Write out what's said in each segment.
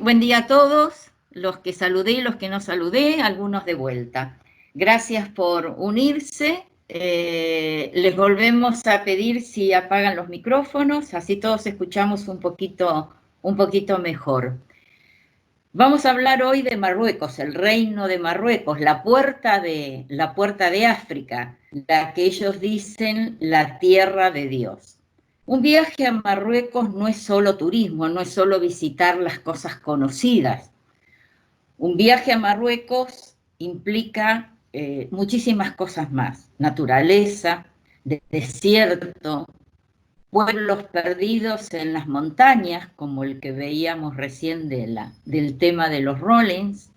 Buen día a todos, los que saludé y los que no saludé, algunos de vuelta. Gracias por unirse. Les volvemos a pedir si apagan los micrófonos, así todos escuchamos un poquito mejor. Vamos a hablar hoy de Marruecos, el reino de Marruecos, la puerta de África, la que ellos dicen la tierra de Dios. Un viaje a Marruecos no es solo turismo, no es solo visitar las cosas conocidas. Un viaje a Marruecos implica muchísimas cosas más: naturaleza, desierto, pueblos perdidos en las montañas, como el que veíamos recién del tema de los Rollins,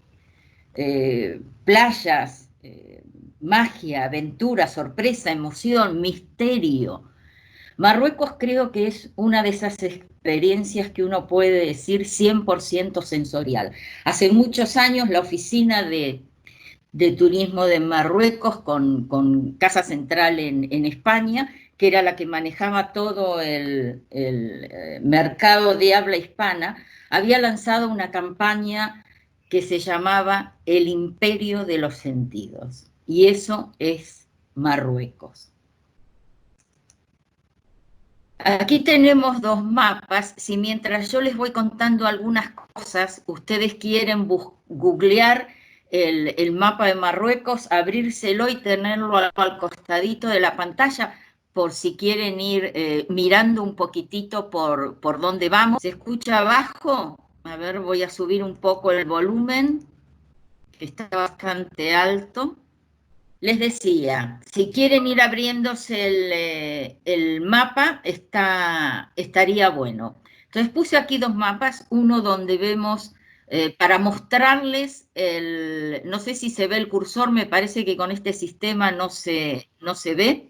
playas, magia, aventura, sorpresa, emoción, misterio. Marruecos creo que es una de esas experiencias que uno puede decir 100% sensorial. Hace muchos años la oficina de turismo de Marruecos con casa central en España, que era la que manejaba todo el mercado de habla hispana, había lanzado una campaña que se llamaba El Imperio de los Sentidos, y eso es Marruecos. Aquí tenemos dos mapas. Si mientras yo les voy contando algunas cosas, ustedes quieren googlear el mapa de Marruecos, abrírselo y tenerlo al costadito de la pantalla, por si quieren ir mirando un poquitito por dónde vamos. ¿Se escucha abajo? A ver, voy a subir un poco el volumen, que está bastante alto. Les decía, si quieren ir abriéndose el mapa, estaría bueno. Entonces puse aquí dos mapas, uno donde vemos, para mostrarles, no sé si se ve el cursor, me parece que con este sistema no se ve.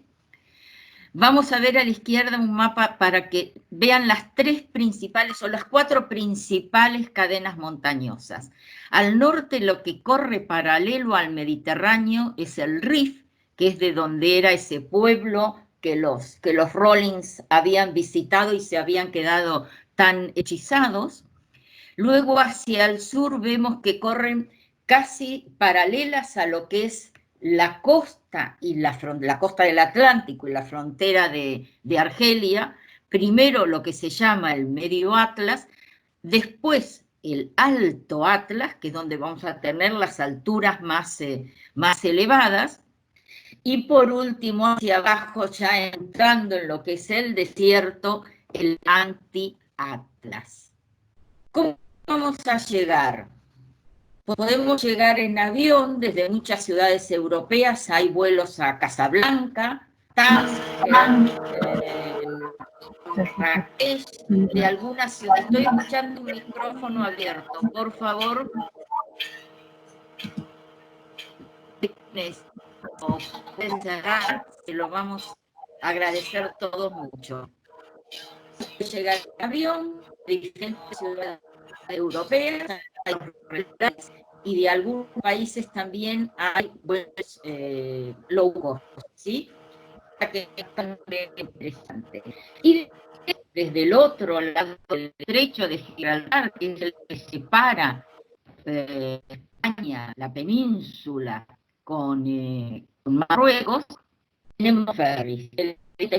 Vamos a ver a la izquierda un mapa para que vean las tres principales o las cuatro principales cadenas montañosas. Al norte, lo que corre paralelo al Mediterráneo es el Rif, que es de donde era ese pueblo que los Rollins habían visitado y se habían quedado tan hechizados. Luego hacia el sur vemos que corren casi paralelas a lo que es la costa y la costa del Atlántico y la frontera de Argelia. Primero lo que se llama el Medio Atlas, después el Alto Atlas, que es donde vamos a tener las alturas más elevadas, y por último hacia abajo, ya entrando en lo que es el desierto, el Anti-Atlas. ¿Cómo vamos a llegar? Podemos llegar en avión desde muchas ciudades europeas, hay vuelos a Casablanca, Marrakech, de alguna ciudad. Estoy escuchando un micrófono abierto, por favor. Pueden cerrar, se lo vamos a agradecer todos mucho. Llegar en avión de diferentes ciudades europeas, y de algunos países también hay vuelos low cost, ¿sí? Que es interesante. Y desde el otro lado del estrecho de Gibraltar, que es el que separa España, la península, con Marruecos, tenemos ferries,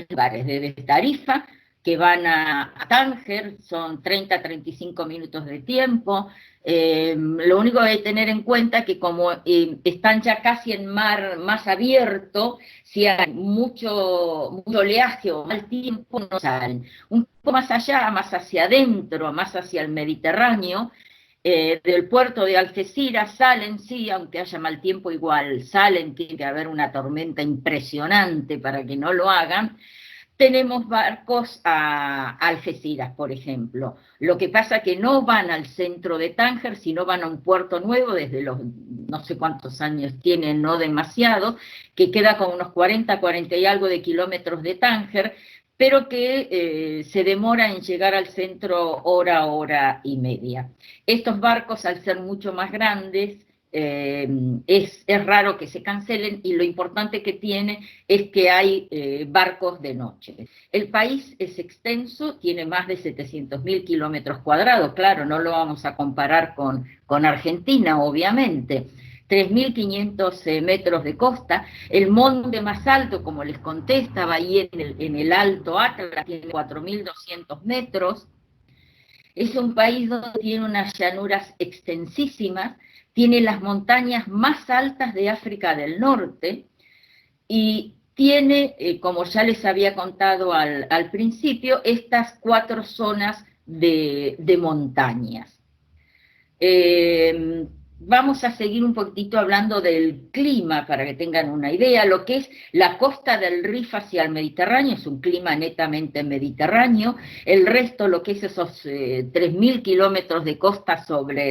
lugares desde Tarifa, que van a Tánger, son 30-35 minutos de tiempo. Lo único que hay que tener en cuenta es que como están ya casi en mar más abierto, si hay mucho oleaje o mal tiempo, no salen. Un poco más allá, más hacia adentro, más hacia el Mediterráneo, del puerto de Algeciras salen, sí, aunque haya mal tiempo, igual salen, tiene que haber una tormenta impresionante para que no lo hagan. Tenemos barcos a Algeciras, por ejemplo. Lo que pasa es que no van al centro de Tánger, sino van a un puerto nuevo, desde los no sé cuántos años tienen, no demasiado, que queda con unos 40 y algo de kilómetros de Tánger, pero que se demora en llegar al centro hora y media. Estos barcos, al ser mucho más grandes es raro que se cancelen, y lo importante que tiene es que hay barcos de noche. El país es extenso, tiene más de 700.000 kilómetros cuadrados, claro, no lo vamos a comparar con Argentina, obviamente. 3.500 metros de costa, el monte más alto, como les conté, estaba ahí en el Alto Atlas, tiene 4.200 metros. Es un país donde tiene unas llanuras extensísimas, tiene las montañas más altas de África del Norte y tiene, como ya les había contado al principio, estas 4 zonas de montañas. Vamos a seguir un poquitito hablando del clima para que tengan una idea. Lo que es la costa del Rif hacia el Mediterráneo es un clima netamente mediterráneo. El resto, lo que es esos 3.000 kilómetros de costa sobre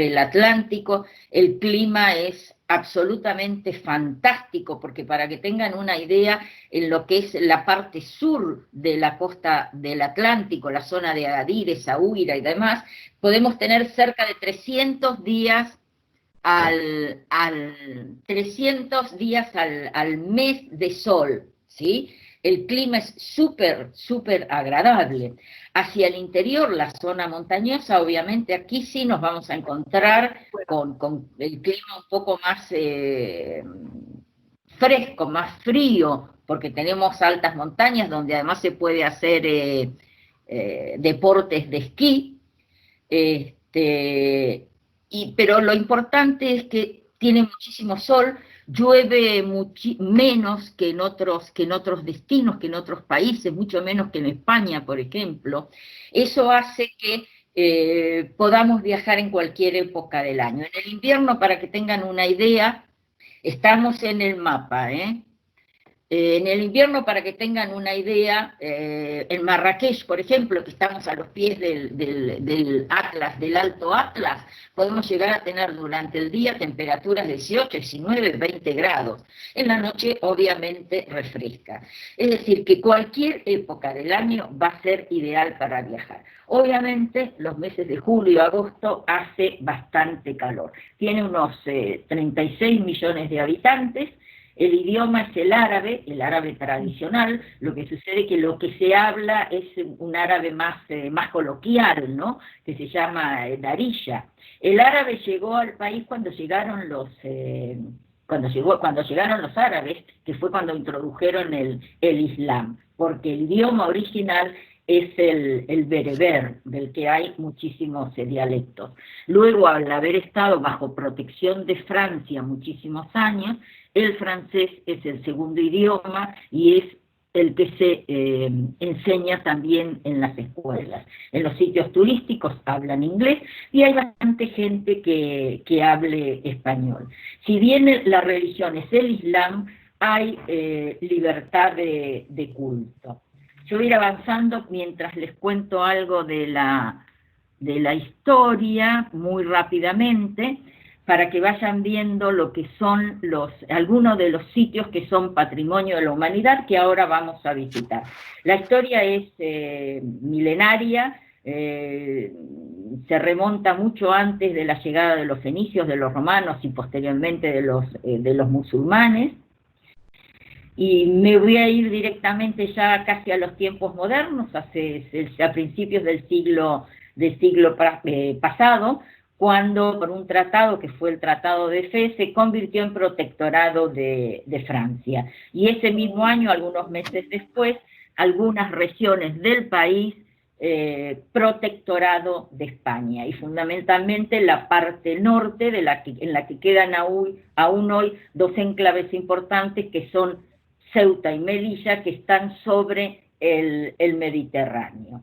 el Atlántico, el clima es absolutamente fantástico, porque para que tengan una idea, en lo que es la parte sur de la costa del Atlántico, la zona de Agadir, Essaouira y demás, podemos tener cerca de 300 días al mes de sol, ¿sí? El clima es súper, súper agradable. Hacia el interior, la zona montañosa, obviamente aquí sí nos vamos a encontrar con el clima un poco más fresco, más frío, porque tenemos altas montañas donde además se puede hacer deportes de esquí. Pero lo importante es que tiene muchísimo sol, llueve menos que en otros destinos, que en otros países, mucho menos que en España, por ejemplo. Eso hace que podamos viajar en cualquier época del año. En el invierno, para que tengan una idea, estamos en el mapa, en el invierno, para que tengan una idea, en Marrakech, por ejemplo, que estamos a los pies del Atlas, del Alto Atlas, podemos llegar a tener durante el día temperaturas de 18, 19, 20 grados. En la noche, obviamente, refresca. Es decir, que cualquier época del año va a ser ideal para viajar. Obviamente, los meses de julio y agosto hace bastante calor. Tiene unos 36 millones de habitantes. El idioma es el árabe tradicional. Lo que sucede es que lo que se habla es un árabe más coloquial, ¿no? Que se llama Darija. El árabe llegó al país cuando llegaron los árabes, que fue cuando introdujeron el Islam, porque el idioma original es el bereber, del que hay muchísimos dialectos. Luego, al haber estado bajo protección de Francia muchísimos años, el francés es el segundo idioma y es el que se enseña también en las escuelas. En los sitios turísticos hablan inglés y hay bastante gente que hable español. Si bien la religión es el Islam, hay libertad de culto. Yo voy a ir avanzando mientras les cuento algo de la historia muy rápidamente, para que vayan viendo lo que son algunos de los sitios que son patrimonio de la humanidad que ahora vamos a visitar. La historia es milenaria, se remonta mucho antes de la llegada de los fenicios, de los romanos y posteriormente de los musulmanes. Y me voy a ir directamente ya casi a los tiempos modernos, a principios del siglo pasado, cuando por un tratado, que fue el Tratado de Fez, se convirtió en protectorado de Francia. Y ese mismo año, algunos meses después, algunas regiones del país, protectorado de España, y fundamentalmente la parte norte, en la que quedan aún hoy 2 enclaves importantes, que son Ceuta y Melilla, que están sobre el Mediterráneo.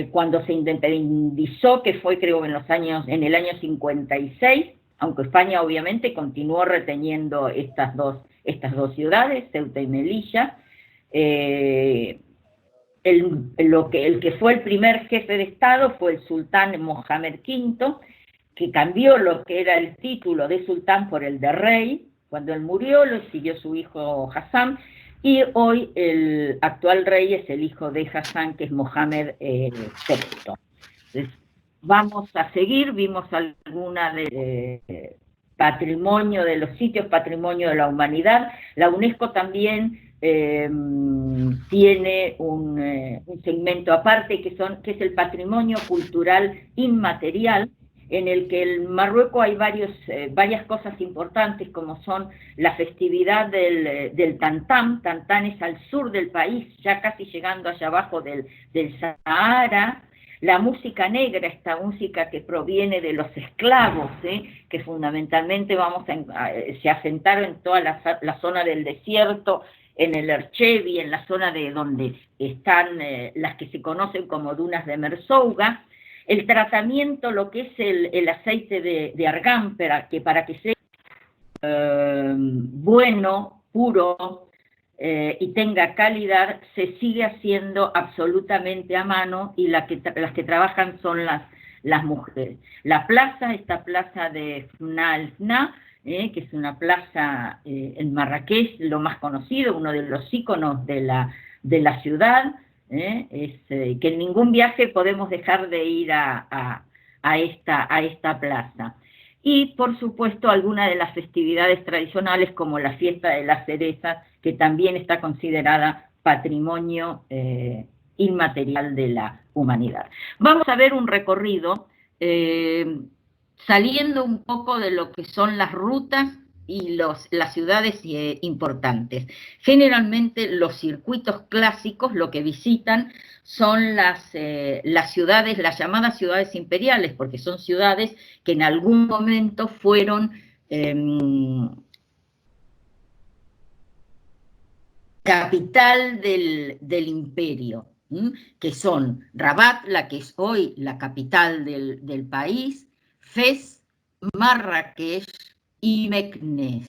Cuando se independizó, que fue creo en el año 56, aunque España obviamente continuó reteniendo estas dos ciudades, Ceuta y Melilla, el que fue el primer jefe de Estado fue el sultán Mohamed V, que cambió lo que era el título de sultán por el de rey. Cuando él murió, lo siguió su hijo Hassan, y hoy el actual rey es el hijo de Hassan, que es Mohamed VI. Entonces, vamos a seguir, vimos alguna de patrimonio de los sitios, patrimonio de la humanidad. La UNESCO también tiene un segmento aparte que es el patrimonio cultural inmaterial, en el que en Marruecos hay varias cosas importantes, como son la festividad del Tantam. Tantam es al sur del país, ya casi llegando allá abajo del Sahara. La música negra, esta música que proviene de los esclavos, que fundamentalmente se asentaron en toda la zona del desierto, en el Erchevi, en la zona de donde están las que se conocen como dunas de Merzouga. El tratamiento, lo que es el aceite de argán, que para que sea bueno, puro, y tenga calidad, se sigue haciendo absolutamente a mano, y las que trabajan son las mujeres. La plaza, esta plaza de Fna el Fna, que es una plaza en Marrakech, lo más conocido, uno de los íconos de la ciudad, que en ningún viaje podemos dejar de ir a esta plaza. Y, por supuesto, algunas de las festividades tradicionales, como la fiesta de las cerezas, que también está considerada patrimonio inmaterial de la humanidad. Vamos a ver un recorrido saliendo un poco de lo que son las rutas y las ciudades importantes. Generalmente los circuitos clásicos lo que visitan son las ciudades, las llamadas ciudades imperiales, porque son ciudades que en algún momento fueron capital del imperio, que son Rabat, la que es hoy la capital del país, Fez, Marrakech y Meknès.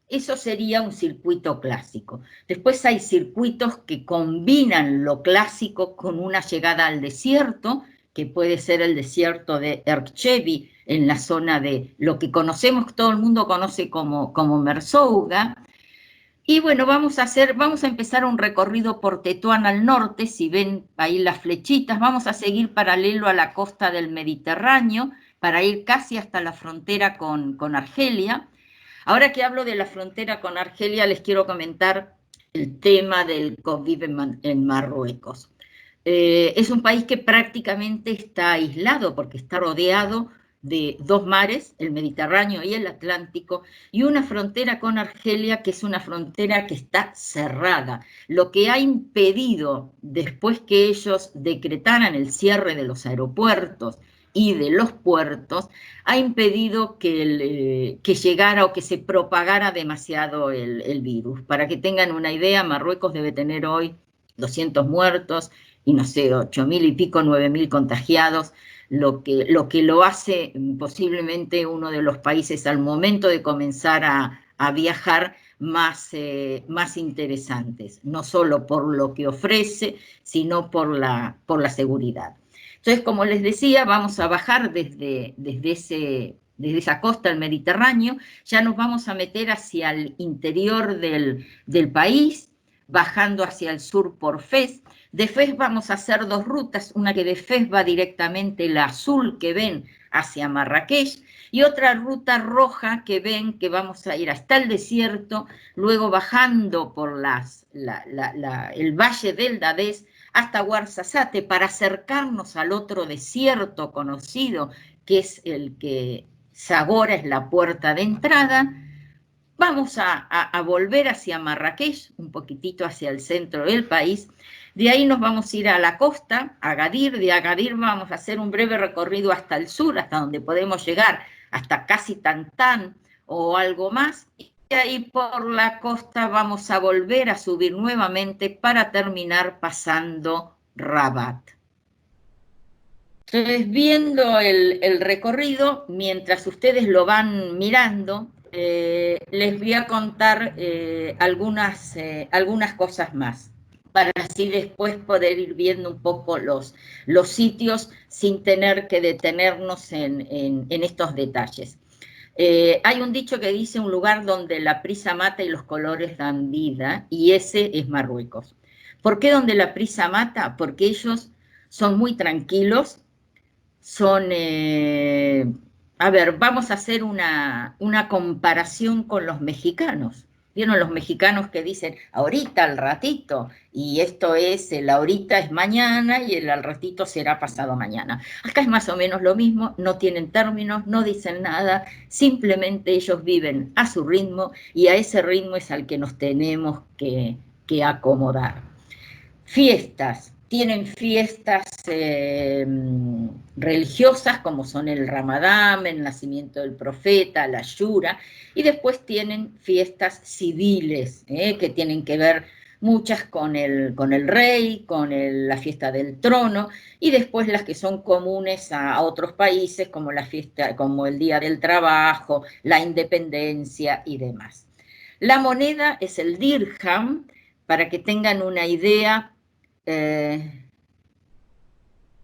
Eso sería un circuito clásico. Después hay circuitos que combinan lo clásico con una llegada al desierto, que puede ser el desierto de Erchevi, en la zona de lo que conocemos, todo el mundo conoce como Merzouga. Y bueno, vamos a empezar un recorrido por Tetuán al norte. Si ven ahí las flechitas, vamos a seguir paralelo a la costa del Mediterráneo para ir casi hasta la frontera con Argelia. Ahora que hablo de la frontera con Argelia, les quiero comentar el tema del COVID en Marruecos. Es un país que prácticamente está aislado porque está rodeado de dos mares, el Mediterráneo y el Atlántico, y una frontera con Argelia que es una frontera que está cerrada, lo que ha impedido, después que ellos decretaran el cierre de los aeropuertos y de los puertos, ha impedido que llegara o que se propagara demasiado el virus. Para que tengan una idea, Marruecos debe tener hoy 200 muertos y no sé, 8.000 y pico, 9.000 contagiados, lo que lo hace posiblemente uno de los países al momento de comenzar a viajar más interesantes, no solo por lo que ofrece, sino por la seguridad. Entonces, como les decía, vamos a bajar desde esa costa del Mediterráneo, ya nos vamos a meter hacia el interior del país, bajando hacia el sur por Fez. De Fez vamos a hacer dos rutas, una que de Fez va directamente, la azul que ven, hacia Marrakech, y otra ruta roja que ven que vamos a ir hasta el desierto, luego bajando por el valle del Dadés hasta Ouarzazate para acercarnos al otro desierto conocido, que es el que Zagora es la puerta de entrada. Vamos a volver hacia Marrakech, un poquitito hacia el centro del país. De ahí nos vamos a ir a la costa, a Agadir. De Agadir vamos a hacer un breve recorrido hasta el sur, hasta donde podemos llegar, hasta casi Tantán o algo más. Y ahí por la costa vamos a volver a subir nuevamente para terminar pasando Rabat. Entonces, viendo el recorrido, mientras ustedes lo van mirando, les voy a contar algunas cosas más, para así después poder ir viendo un poco los sitios sin tener que detenernos en estos detalles. Hay un dicho que dice: un lugar donde la prisa mata y los colores dan vida, y ese es Marruecos. ¿Por qué donde la prisa mata? Porque ellos son muy tranquilos, son, a ver, vamos a hacer una comparación con los mexicanos. ¿Vieron los mexicanos que dicen ahorita, al ratito? Y esto es, el ahorita es mañana y el al ratito será pasado mañana. Acá es más o menos lo mismo, no tienen términos, no dicen nada, simplemente ellos viven a su ritmo y a ese ritmo es al que nos tenemos que acomodar. Fiestas, tienen fiestas religiosas como son el Ramadán, el nacimiento del profeta, la Shura, y después tienen fiestas civiles que tienen que ver muchas con el rey, la fiesta del trono, y después las que son comunes a otros países como la fiesta, como el Día del Trabajo, la Independencia y demás. La moneda es el dirham, para que tengan una idea.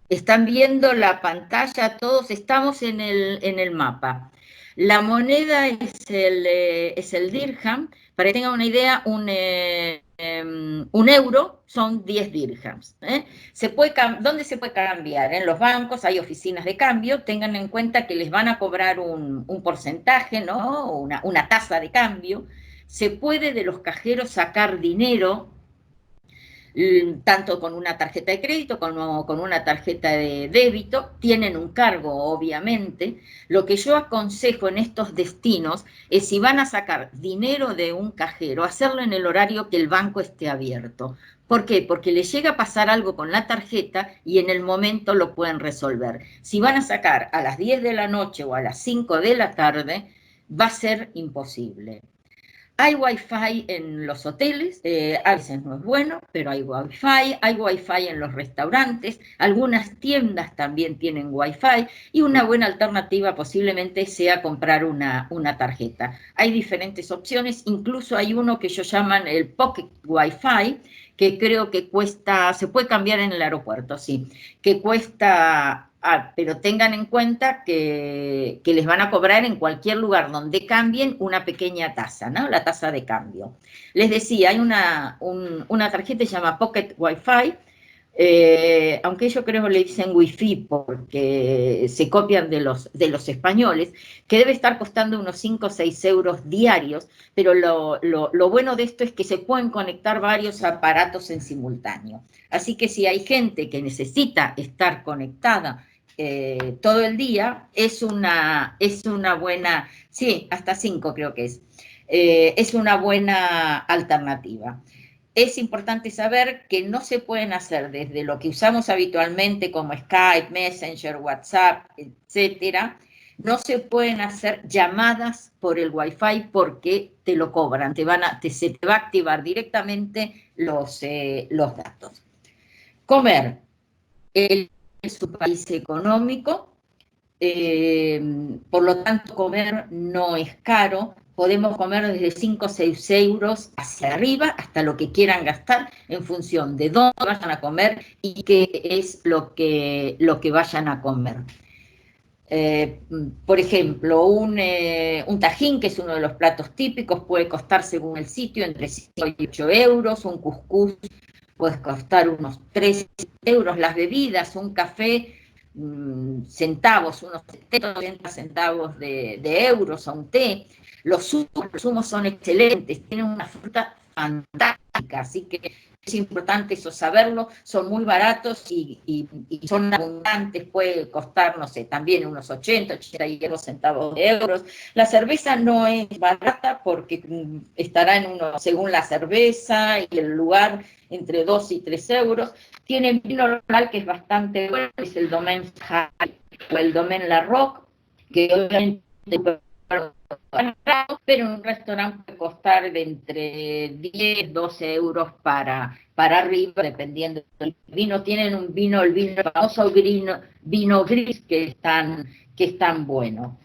Están viendo la pantalla, todos estamos en el mapa. La moneda es el dirham, para que tengan una idea, un euro son 10 dirhams. ¿Dónde se puede cambiar? En los bancos hay oficinas de cambio, tengan en cuenta que les van a cobrar un porcentaje, ¿no? Una tasa de cambio. Se puede de los cajeros sacar dinero tanto con una tarjeta de crédito como con una tarjeta de débito, tienen un cargo, obviamente. Lo que yo aconsejo en estos destinos es, si van a sacar dinero de un cajero, hacerlo en el horario que el banco esté abierto. ¿Por qué? Porque les llega a pasar algo con la tarjeta y en el momento lo pueden resolver. Si van a sacar a las 10 de la noche o a las 5 de la tarde, va a ser imposible. Hay wifi en los hoteles, a veces no es bueno, pero hay wifi en los restaurantes, algunas tiendas también tienen wifi y una buena alternativa posiblemente sea comprar una tarjeta. Hay diferentes opciones, incluso hay uno que ellos llaman el Pocket Wi-Fi, que creo que cuesta, se puede cambiar en el aeropuerto, sí, que cuesta... pero tengan en cuenta que les van a cobrar en cualquier lugar donde cambien una pequeña tasa, ¿no? La tasa de cambio. Les decía, hay una tarjeta que se llama Pocket Wi-Fi, aunque yo creo que le dicen Wi-Fi porque se copian de los españoles, que debe estar costando unos 5 o 6 euros diarios, pero lo bueno de esto es que se pueden conectar varios aparatos en simultáneo. Así que si hay gente que necesita estar conectada todo el día, es una buena, sí, hasta 5 creo que es una buena alternativa. Es importante saber que no se pueden hacer desde lo que usamos habitualmente como Skype, Messenger, WhatsApp, etcétera, no se pueden hacer llamadas por el Wi-Fi porque te lo cobran, se te va a activar directamente los datos. Comer es un país económico, por lo tanto comer no es caro, podemos comer desde 5 o 6 euros hacia arriba hasta lo que quieran gastar en función de dónde vayan a comer y qué es lo que vayan a comer. Por ejemplo, un tajín, que es uno de los platos típicos, puede costar según el sitio entre 5 y 8 euros, un cuscús puede costar unos 3 euros, las bebidas, un café, centavos, unos 70, 80 centavos de euros a un té. Los zumos son excelentes, tienen una fruta fantástica, así que es importante eso saberlo, son muy baratos y son abundantes, puede costar, no sé, también unos 80 centavos de euros. La cerveza no es barata porque estará en uno, según la cerveza y el lugar, entre 2 y 3 euros. Tienen vino local que es bastante bueno, es el Domaine High o el Domaine La Roque, que obviamente pero en un restaurante puede costar de entre 10, 12 euros para arriba, dependiendo del vino. Tienen un vino, el famoso vino gris, que es tan bueno.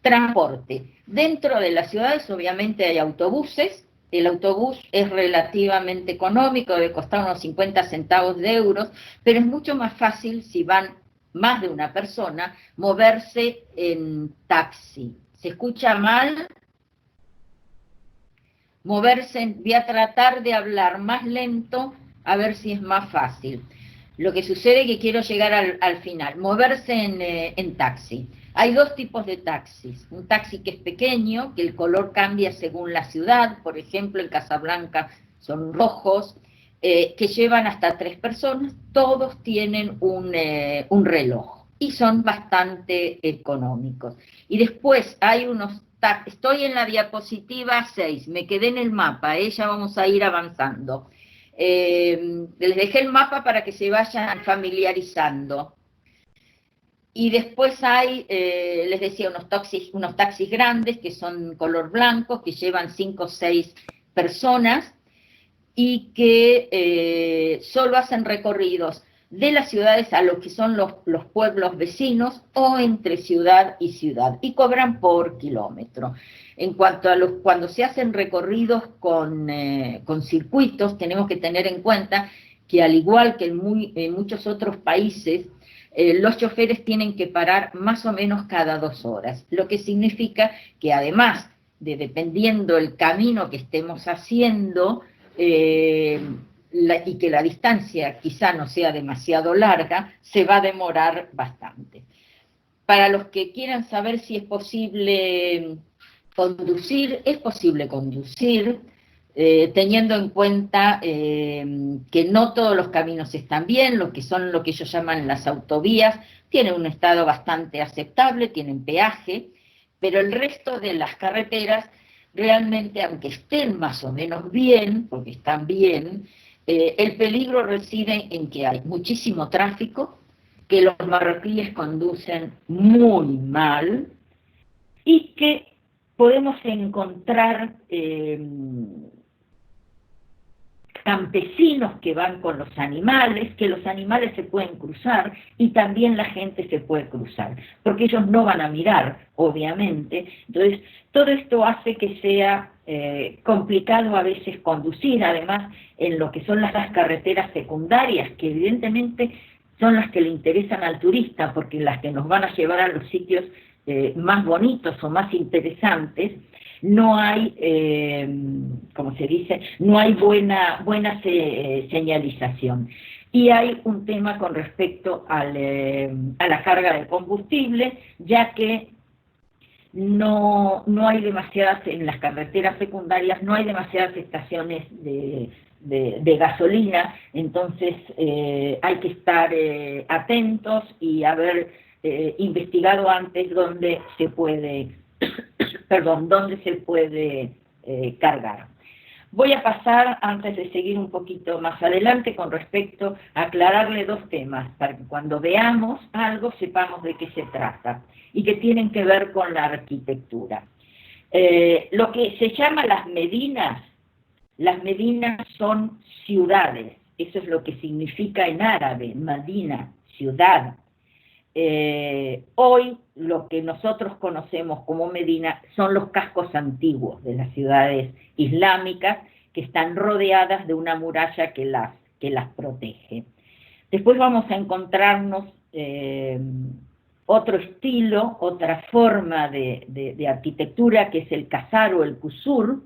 Transporte. Dentro de las ciudades obviamente hay autobuses. El autobús es relativamente económico, debe costar unos 50 centavos de euros, pero es mucho más fácil, si van más de una persona, moverse en taxi. ¿Se escucha mal? Voy a tratar de hablar más lento, a ver si es más fácil. Lo que sucede es que quiero llegar al final, moverse en taxi. Hay dos tipos de taxis. Un taxi que es pequeño, que el color cambia según la ciudad, por ejemplo, en Casablanca son rojos, que llevan hasta 3 personas, todos tienen un reloj y son bastante económicos. Y después hay unos taxis, estoy en la diapositiva 6, me quedé en el mapa, ya vamos a ir avanzando. Les dejé el mapa para que se vayan familiarizando. Y después hay, les decía, unos taxis grandes que son color blanco, que llevan 5 o 6 personas y que solo hacen recorridos de las ciudades a lo que son los pueblos vecinos o entre ciudad y ciudad, y cobran por kilómetro. En cuanto a cuando se hacen recorridos con circuitos, tenemos que tener en cuenta que al igual que en muchos otros países, los choferes tienen que parar más o menos cada 2 horas, lo que significa que además de, dependiendo el camino que estemos haciendo, y que la distancia quizá no sea demasiado larga, se va a demorar bastante. Para los que quieran saber si es posible conducir, es posible conducir, teniendo en cuenta que no todos los caminos están bien, lo que ellos llaman las autovías, tienen un estado bastante aceptable, tienen peaje, pero el resto de las carreteras realmente, aunque estén más o menos bien, porque están bien, el peligro reside en que hay muchísimo tráfico, que los marroquíes conducen muy mal y que podemos encontrar campesinos que van con los animales, que los animales se pueden cruzar y también la gente se puede cruzar, porque ellos no van a mirar, obviamente. Entonces, todo esto hace que sea complicado a veces conducir, además, en lo que son las carreteras secundarias, que evidentemente son las que le interesan al turista, porque las que nos van a llevar a los sitios más bonitos o más interesantes. No hay, como se dice, no hay buena señalización. Y hay un tema con respecto a la carga de combustible, ya que no hay demasiadas, en las carreteras secundarias no hay demasiadas estaciones de gasolina, entonces hay que estar atentos y haber investigado antes dónde se puede dónde se puede cargar. Voy a pasar, antes de seguir un poquito más adelante, con respecto a aclararle 2 temas, para que cuando veamos algo sepamos de qué se trata, y que tienen que ver con la arquitectura. Lo que se llama las medinas son ciudades, eso es lo que significa en árabe, Medina, ciudad. Hoy lo que nosotros conocemos como Medina son los cascos antiguos de las ciudades islámicas que están rodeadas de una muralla que las protege. Después vamos a encontrarnos otro estilo, otra forma de arquitectura, que es el qasar o el qusur.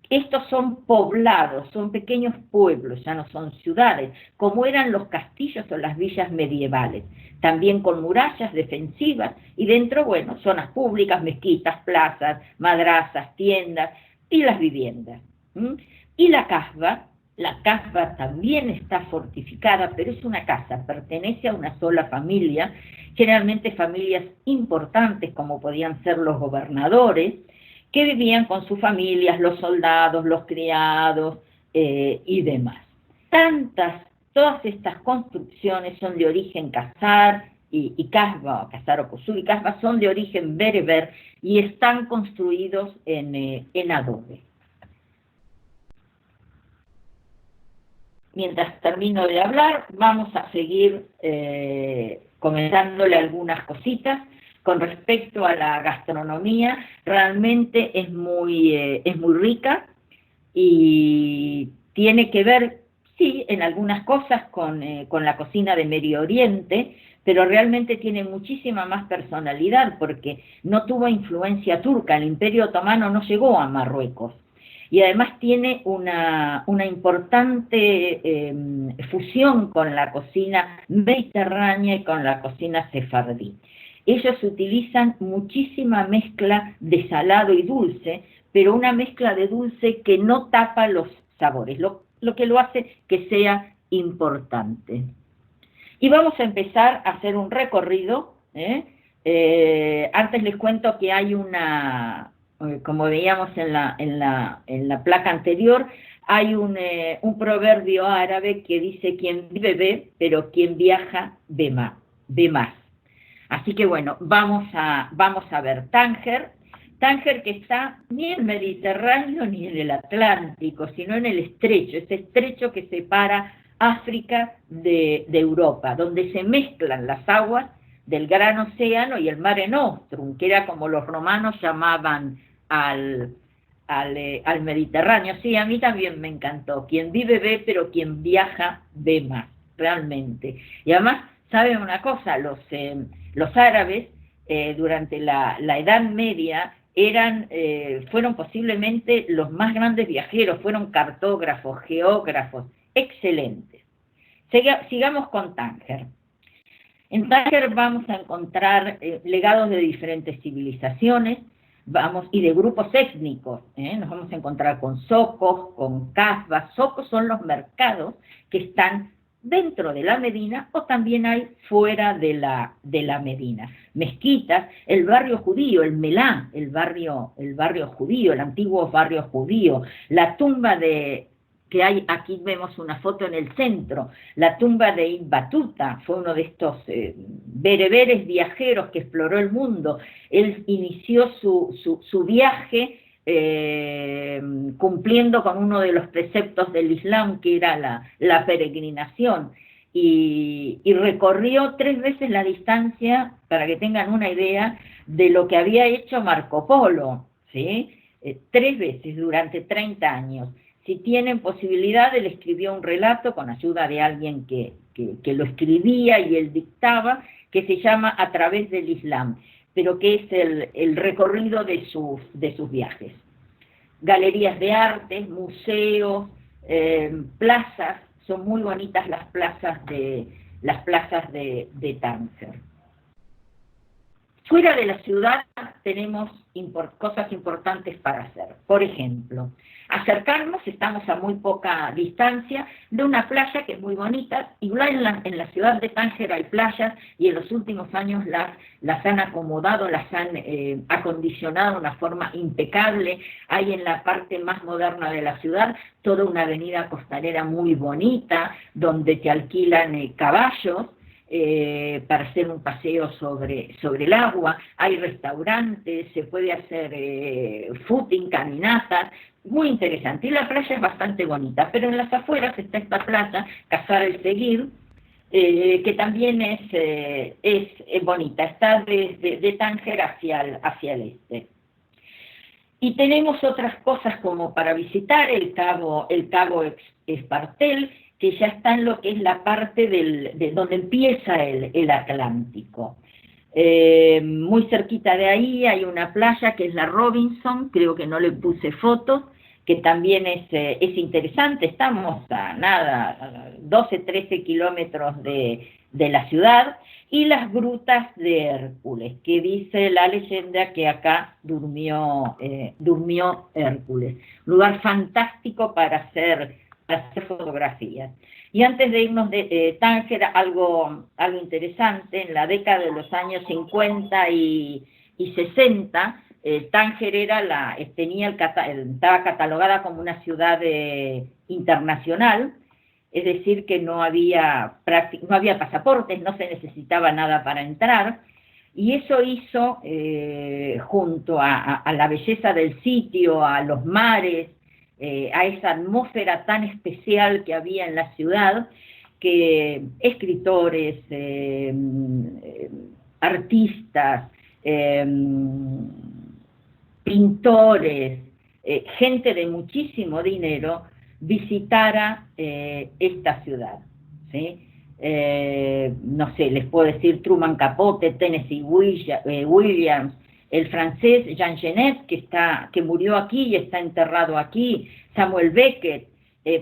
Estos son poblados, son pequeños pueblos, ya no son ciudades, como eran los castillos o las villas medievales, también con murallas defensivas, y dentro, bueno, zonas públicas, mezquitas, plazas, madrazas, tiendas, y las viviendas. Y la casba también está fortificada, pero es una casa, pertenece a una sola familia, generalmente familias importantes, como podían ser los gobernadores, que vivían con sus familias, los soldados, los criados y demás. Todas estas construcciones son de origen qasar y casba, qasar o qusur y casba, son de origen bereber y están construidos en adobe. Mientras termino de hablar, vamos a seguir comentándole algunas cositas. Con respecto a la gastronomía, realmente es muy rica y tiene que ver, sí, en algunas cosas con la cocina de Medio Oriente, pero realmente tiene muchísima más personalidad porque no tuvo influencia turca, el Imperio Otomano no llegó a Marruecos. y además tiene una importante fusión con la cocina mediterránea y con la cocina sefardí. Ellos utilizan muchísima mezcla de salado y dulce, pero una mezcla de dulce que no tapa los sabores, lo que lo hace que sea importante. Y vamos a empezar a hacer un recorrido. Antes les cuento que hay como veíamos en la placa anterior, hay un proverbio árabe que dice: quien vive ve, pero quien viaja ve más. Así que bueno, vamos a ver Tánger. Tánger, que está ni en el Mediterráneo ni en el Atlántico, sino en el estrecho, ese estrecho que separa África de Europa, donde se mezclan las aguas del Gran Océano y el Mare Nostrum, que era como los romanos llamaban al Mediterráneo. Sí, a mí también me encantó. Quien vive ve, pero quien viaja ve más, realmente. Y además, ¿saben una cosa? Los árabes, durante la Edad Media, fueron posiblemente los más grandes viajeros, fueron cartógrafos, geógrafos, excelentes. Sigamos con Tánger. En Tánger vamos a encontrar legados de diferentes civilizaciones, y de grupos étnicos. Nos vamos a encontrar con socos, con casbas. Socos son los mercados que están dentro de la Medina o también hay fuera de la Medina. Mezquitas, el barrio judío, el Melá, el barrio judío, el antiguo barrio judío, la tumba que hay, aquí vemos una foto en el centro, la tumba de Ibn Battuta, fue uno de estos bereberes viajeros que exploró el mundo. Él inició su viaje cumpliendo con uno de los preceptos del Islam, que era la peregrinación, y recorrió 3 veces la distancia, para que tengan una idea de lo que había hecho Marco Polo, ¿sí? 3 veces durante 30 años. Si tienen posibilidad, él escribió un relato con ayuda de alguien que lo escribía y él dictaba, que se llama A través del Islam, pero que es el recorrido de sus viajes. Galerías de arte, museos, plazas, son muy bonitas las plazas de Tánger. Fuera de la ciudad tenemos cosas importantes para hacer. Por ejemplo, acercarnos, estamos a muy poca distancia de una playa que es muy bonita. Igual en la ciudad de Tánger hay playas y en los últimos años las han acomodado, las han acondicionado de una forma impecable. Hay en la parte más moderna de la ciudad toda una avenida costanera muy bonita donde te alquilan caballos para hacer un paseo sobre el agua. Hay restaurantes, se puede hacer footing, caminatas, muy interesante. Y la playa es bastante bonita, pero en las afueras está esta playa, Casar el Seguir, que también es bonita, está de Tánger hacia el este. Y tenemos otras cosas como para visitar, el cabo Espartel, que ya está en lo que es la parte de donde empieza el Atlántico. Muy cerquita de ahí hay una playa que es la Robinson, creo que no le puse fotos, que también es interesante. Estamos a 12, 13 kilómetros de la ciudad, y las grutas de Hércules, que dice la leyenda que acá durmió Hércules. Lugar fantástico para hacer fotografías. Y antes de irnos de Tánger, algo interesante: en la década de los años 50 y 60, Tánger estaba catalogada como una ciudad internacional, es decir, que no había pasaportes, no se necesitaba nada para entrar, y eso hizo, junto a la belleza del sitio, a los mares, a esa atmósfera tan especial que había en la ciudad, que escritores, artistas, pintores, gente de muchísimo dinero visitara esta ciudad, ¿sí? No sé, les puedo decir Truman Capote, Tennessee Williams, el francés Jean Genet, que murió aquí y está enterrado aquí, Samuel Beckett,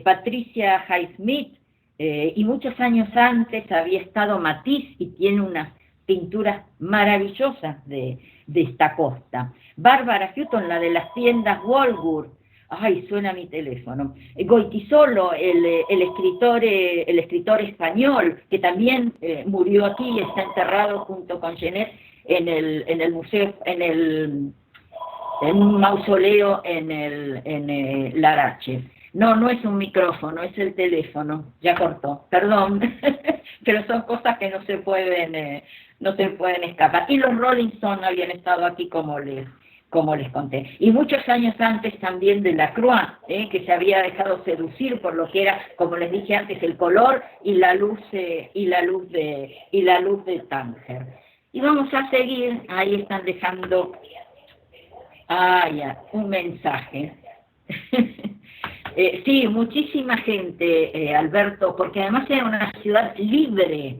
Patricia Highsmith, y muchos años antes había estado Matisse y tiene unas pinturas maravillosas de esta costa. Bárbara Hutton, la de las tiendas Walworth. Ay, suena mi teléfono. Goytisolo, el escritor español, que también murió aquí y está enterrado junto con Genet en el museo, en un mausoleo en Larache. No, no es un micrófono, es el teléfono. Ya cortó, perdón. Pero son cosas que no se pueden escapar. Y los Rolling Stones habían estado aquí como les conté. Y muchos años antes también de Lacroix, que se había dejado seducir por lo que era, como les dije antes, el color y la luz de Tánger. Y vamos a seguir, ahí están dejando un mensaje. Sí, muchísima gente, Alberto, porque además era una ciudad libre.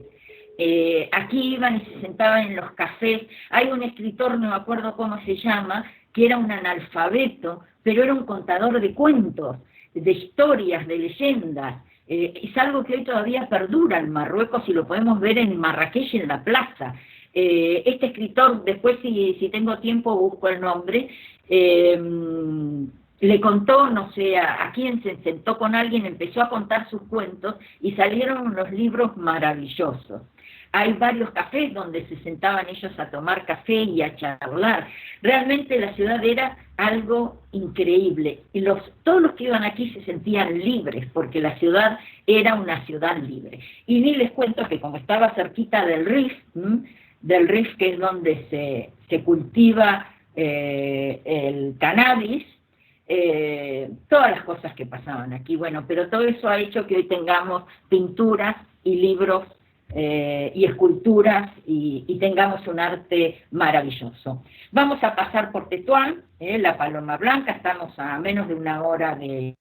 Aquí iban y se sentaban en los cafés. Hay un escritor, no me acuerdo cómo se llama, que era un analfabeto, pero era un contador de cuentos, de historias, de leyendas. Es algo que hoy todavía perdura en Marruecos y lo podemos ver en Marrakech, en la plaza. Este escritor, después si tengo tiempo busco el nombre, le contó, no sé, a quién se sentó con alguien, empezó a contar sus cuentos y salieron unos libros maravillosos. Hay varios cafés donde se sentaban ellos a tomar café y a charlar. Realmente la ciudad era algo increíble. Y todos los que iban aquí se sentían libres, porque la ciudad era una ciudad libre. Y ni les cuento que como estaba cerquita del Rif que es donde se cultiva el cannabis, todas las cosas que pasaban aquí, bueno, pero todo eso ha hecho que hoy tengamos pinturas y libros y esculturas y tengamos un arte maravilloso. Vamos a pasar por Tetuán, la Paloma Blanca, estamos a menos de una hora de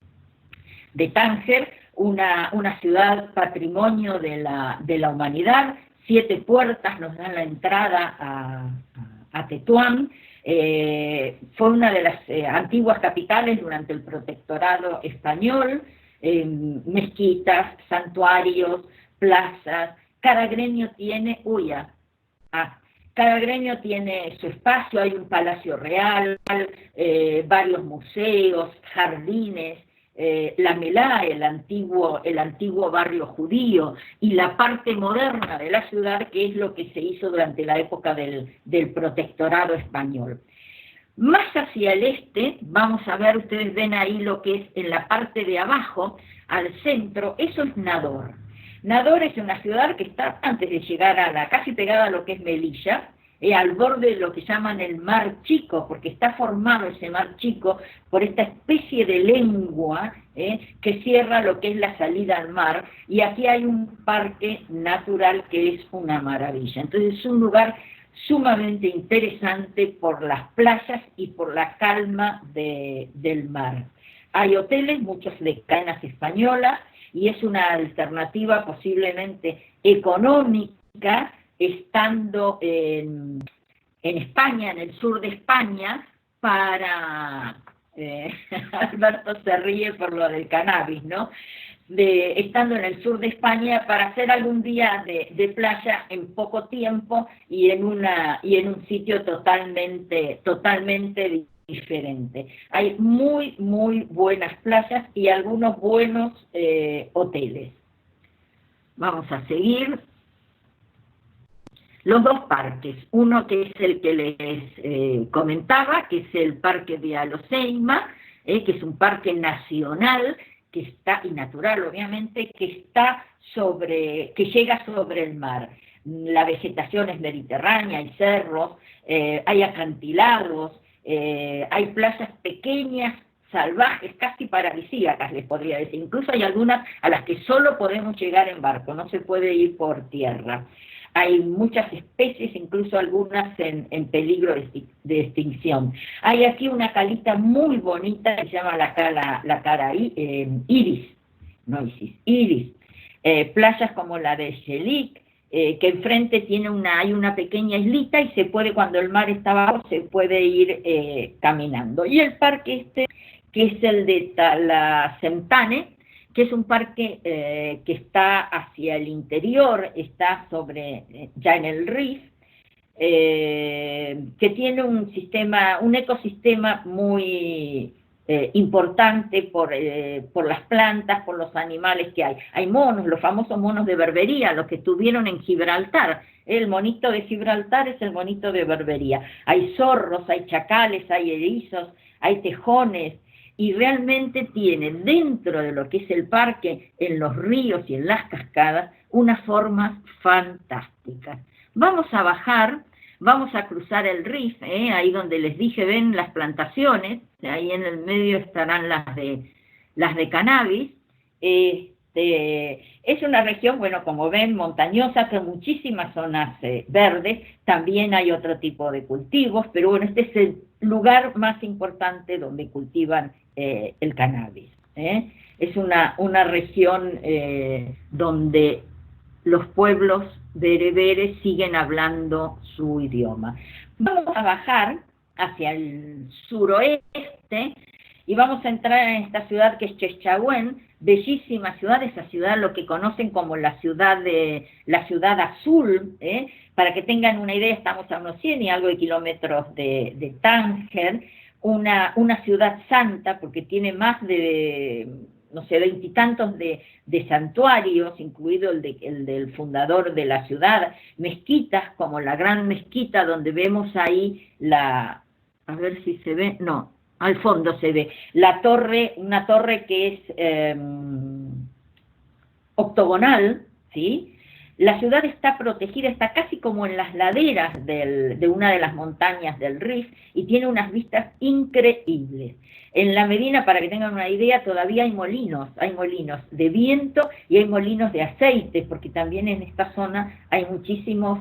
Tánger, una ciudad patrimonio de la humanidad. 7 puertas nos dan la entrada a Tetuán. Fue una de las antiguas capitales durante el protectorado español, mezquitas, santuarios, plazas. Cada gremio tiene, cada gremio tiene su espacio, hay un palacio real, varios museos, jardines, la Melá, el antiguo barrio judío, y la parte moderna de la ciudad, que es lo que se hizo durante la época del protectorado español. Más hacia el este, vamos a ver, ustedes ven ahí lo que es en la parte de abajo, al centro, eso es Nador. Nador es una ciudad que está antes de llegar casi pegada a lo que es Melilla, al borde de lo que llaman el Mar Chico, porque está formado ese Mar Chico por esta especie de lengua que cierra lo que es la salida al mar, y aquí hay un parque natural que es una maravilla. Entonces es un lugar sumamente interesante por las playas y por la calma del mar. Hay hoteles, muchos de cadenas españolas, y es una alternativa posiblemente económica, estando en España, en el sur de España, para... Alberto se ríe por lo del cannabis, ¿no? Estando en el sur de España para hacer algún día de playa en poco tiempo y en un sitio totalmente diferente. Hay muy, muy buenas playas y algunos buenos hoteles. Vamos a seguir. Los 2 parques, uno que es el que les comentaba, que es el Parque de Aloseima, que es un parque nacional que está, y natural obviamente, que llega sobre el mar. La vegetación es mediterránea, hay cerros, hay acantilados, hay playas pequeñas, salvajes, casi paradisíacas, les podría decir. Incluso hay algunas a las que solo podemos llegar en barco, no se puede ir por tierra. Hay muchas especies, incluso algunas en peligro de extinción. Hay aquí una calita muy bonita que se llama la cara Iris, no Isis, Iris. Playas como la de Shelik, que enfrente hay una pequeña islita y se puede, cuando el mar está abajo, se puede ir caminando. Y el parque este, que es el de Talassemtane, que es un parque que está hacia el interior, está ya en el Rif, que tiene un ecosistema muy importante por las plantas, por los animales que hay. Hay monos, los famosos monos de Berbería, los que estuvieron en Gibraltar. El monito de Gibraltar es el monito de Berbería. Hay zorros, hay chacales, hay erizos, hay tejones, y realmente tiene dentro de lo que es el parque, en los ríos y en las cascadas, unas formas fantásticas. Vamos a bajar, vamos a cruzar el Rif, ahí donde les dije, ven las plantaciones, ahí en el medio estarán las de cannabis. Es una región, bueno, como ven, montañosa, con muchísimas zonas verdes, también hay otro tipo de cultivos, pero bueno, este es el lugar más importante donde cultivan el cannabis. Es una región donde los pueblos bereberes siguen hablando su idioma. Vamos a bajar hacia el suroeste y vamos a entrar en esta ciudad que es Chefchaouen, bellísima ciudad, esa ciudad lo que conocen como la ciudad azul, para que tengan una idea, estamos a unos 100 y algo de kilómetros de Tánger, una ciudad santa porque tiene más de, no sé, 20 y tantos de santuarios, incluido el del fundador de la ciudad, mezquitas como la gran mezquita donde vemos ahí a ver si se ve, no, al fondo se ve, una torre que es octogonal, ¿sí? La ciudad está protegida, está casi como en las laderas de una de las montañas del Rif y tiene unas vistas increíbles. En la Medina, para que tengan una idea, todavía hay molinos de viento y hay molinos de aceite, porque también en esta zona hay muchísimos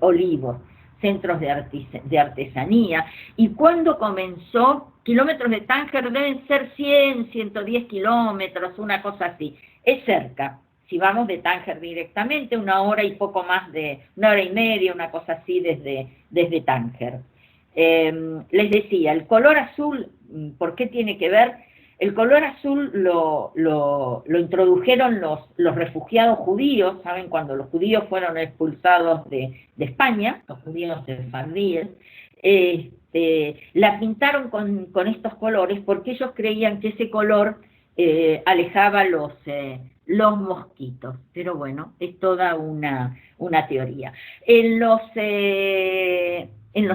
olivos, centros de artesanía. Y cuando comenzó, kilómetros de Tánger deben ser 100, 110 kilómetros, una cosa así, es cerca. Si vamos de Tánger directamente, una hora y poco más una hora y media, una cosa así desde Tánger. Les decía, el color azul, ¿por qué tiene que ver? El color azul lo introdujeron los refugiados judíos, ¿saben? Cuando los judíos fueron expulsados de España, los judíos sefardíes, la pintaron con estos colores porque ellos creían que ese color alejaba los mosquitos, pero bueno, es toda una teoría. En los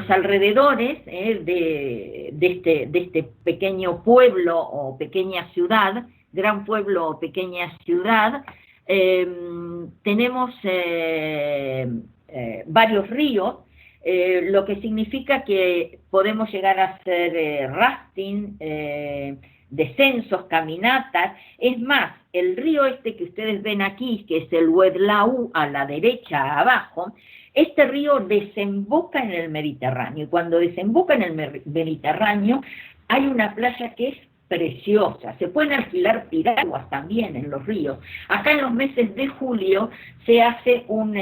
alrededores de este pequeño pueblo o pequeña ciudad, gran pueblo o pequeña ciudad, tenemos varios ríos, lo que significa que podemos llegar a hacer rafting, descensos, caminatas. Es más, el río este que ustedes ven aquí, que es el Wedlau, a la derecha abajo, este río desemboca en el Mediterráneo, y cuando desemboca en el Mediterráneo hay una playa que es preciosa, se pueden alquilar piraguas también en los ríos. Acá en los meses de julio se hace un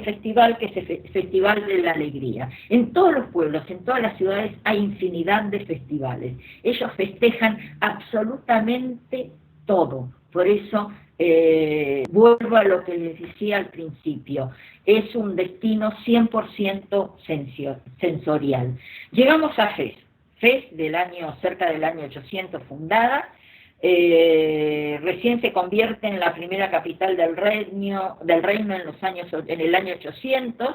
festival que es el Festival de la Alegría. En todos los pueblos, en todas las ciudades hay infinidad de festivales. Ellos festejan absolutamente todo. Por eso vuelvo a lo que les decía al principio, es un destino 100% sensorial. Llegamos a Fez. Fez, cerca del año 800 fundada, recién se convierte en la primera capital del reino en el año 800,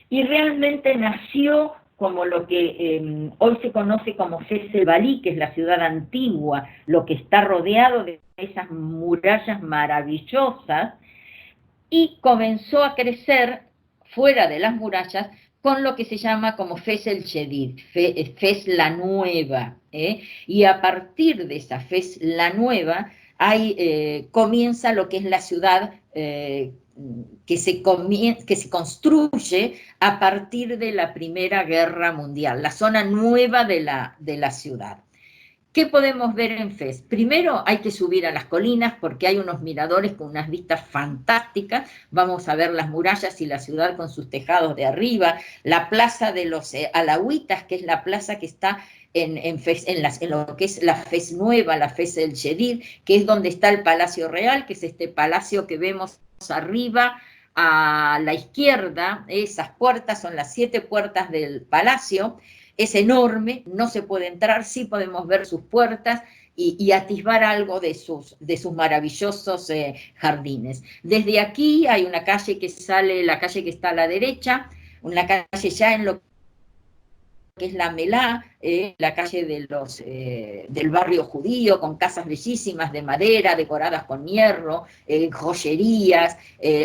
y realmente nació como lo que hoy se conoce como Fez el Balí, que es la ciudad antigua, lo que está rodeado de esas murallas maravillosas, y comenzó a crecer fuera de las murallas con lo que se llama como Fez el Jadid, Fez la Nueva, y a partir de esa Fez la Nueva comienza lo que es la ciudad que se construye a partir de la Primera Guerra Mundial, la zona nueva de la ciudad. ¿Qué podemos ver en Fez? Primero hay que subir a las colinas porque hay unos miradores con unas vistas fantásticas. Vamos a ver las murallas y la ciudad con sus tejados de arriba, la plaza de los Alahuitas, que es la plaza que está Fez, en lo que es la Fez Nueva, la Fez del Shedid, que es donde está el Palacio Real, que es este palacio que vemos arriba a la izquierda. Esas puertas son las 7 puertas del palacio. Es enorme, no se puede entrar, sí podemos ver sus puertas y atisbar algo de sus maravillosos jardines. Desde aquí hay una calle que sale, la calle que está a la derecha, una calle ya en lo que es la Melá, la calle del barrio judío, con casas bellísimas de madera, decoradas con hierro, joyerías,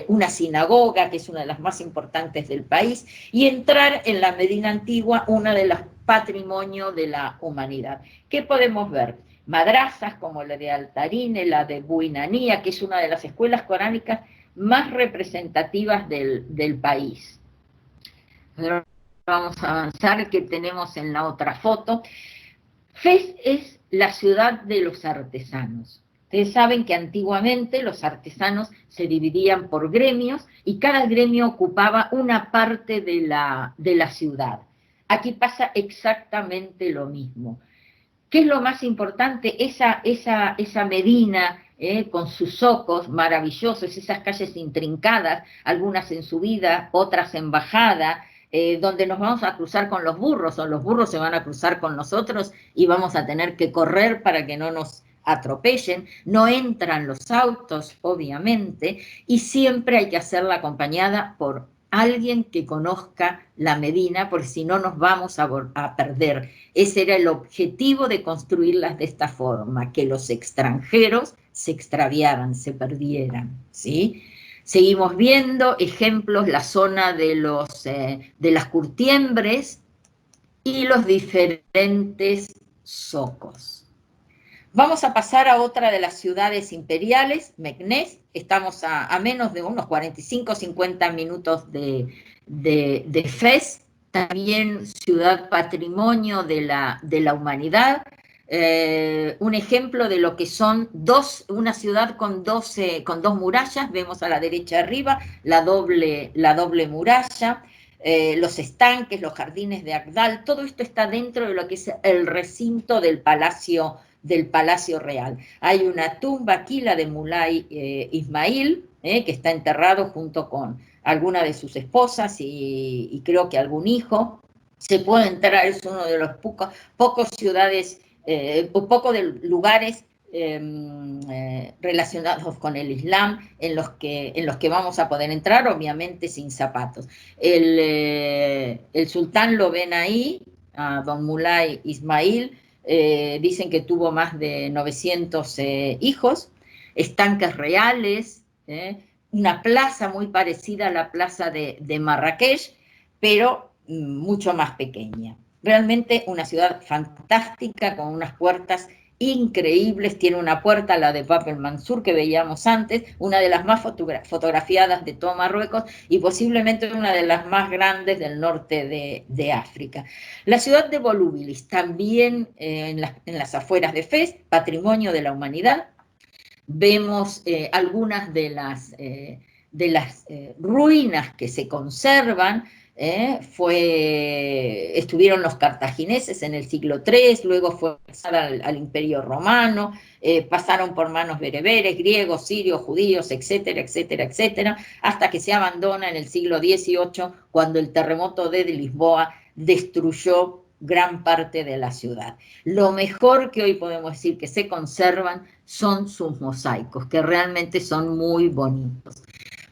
una sinagoga, que es una de las más importantes del país, y entrar en la Medina Antigua, una de los patrimonios de la humanidad. ¿Qué podemos ver? Madrazas como la de Altarine, la de Buinanía, que es una de las escuelas coránicas más representativas del país. Pero vamos a avanzar, que tenemos en la otra foto. Fez es la ciudad de los artesanos. Ustedes saben que antiguamente los artesanos se dividían por gremios y cada gremio ocupaba una parte de la ciudad. Aquí pasa exactamente lo mismo. ¿Qué es lo más importante? Esa Medina, con sus zocos maravillosos, esas calles intrincadas, algunas en subida, otras en bajada, donde nos vamos a cruzar con los burros, o los burros se van a cruzar con nosotros y vamos a tener que correr para que no nos atropellen. No entran los autos, obviamente, y siempre hay que hacerla acompañada por alguien que conozca la Medina, porque si no nos vamos a perder. Ese era el objetivo de construirlas de esta forma, que los extranjeros se extraviaran, se perdieran, ¿sí? Seguimos viendo ejemplos, la zona de las curtiembres y los diferentes zocos. Vamos a pasar a otra de las ciudades imperiales, Meknès. Estamos a menos de unos 45-50 minutos de Fez, también ciudad patrimonio de la humanidad. Un ejemplo de lo que son una ciudad con dos murallas. Vemos a la derecha arriba la doble muralla. Los estanques, los jardines de Agdal, todo esto está dentro de lo que es el recinto del Palacio Real. Hay una tumba aquí, la de Mulay Ismail, que está enterrado junto con alguna de sus esposas y creo que algún hijo. Se puede entrar, es uno de los pocos ciudades, pocos de lugares relacionados con el Islam en los que vamos a poder entrar, obviamente sin zapatos. El sultán lo ven ahí, a don Mulay Ismail. Dicen que tuvo más de 900 hijos, estanques reales, una plaza muy parecida a la plaza de Marrakech, pero mucho más pequeña. Realmente una ciudad fantástica, con unas puertas increíbles. Tiene una puerta, la de Bab el Mansur, que veíamos antes, una de las más fotografiadas de todo Marruecos y posiblemente una de las más grandes del norte de África. La ciudad de Volubilis, también en las afueras de Fez, patrimonio de la humanidad. Vemos algunas de las ruinas que se conservan. Estuvieron los cartagineses en el siglo III, luego fue pasada al Imperio Romano, pasaron por manos bereberes, griegos, sirios, judíos, etcétera, etcétera, etcétera, hasta que se abandona en el siglo XVIII, cuando el terremoto de Lisboa destruyó gran parte de la ciudad. Lo mejor que hoy podemos decir que se conservan son sus mosaicos, que realmente son muy bonitos.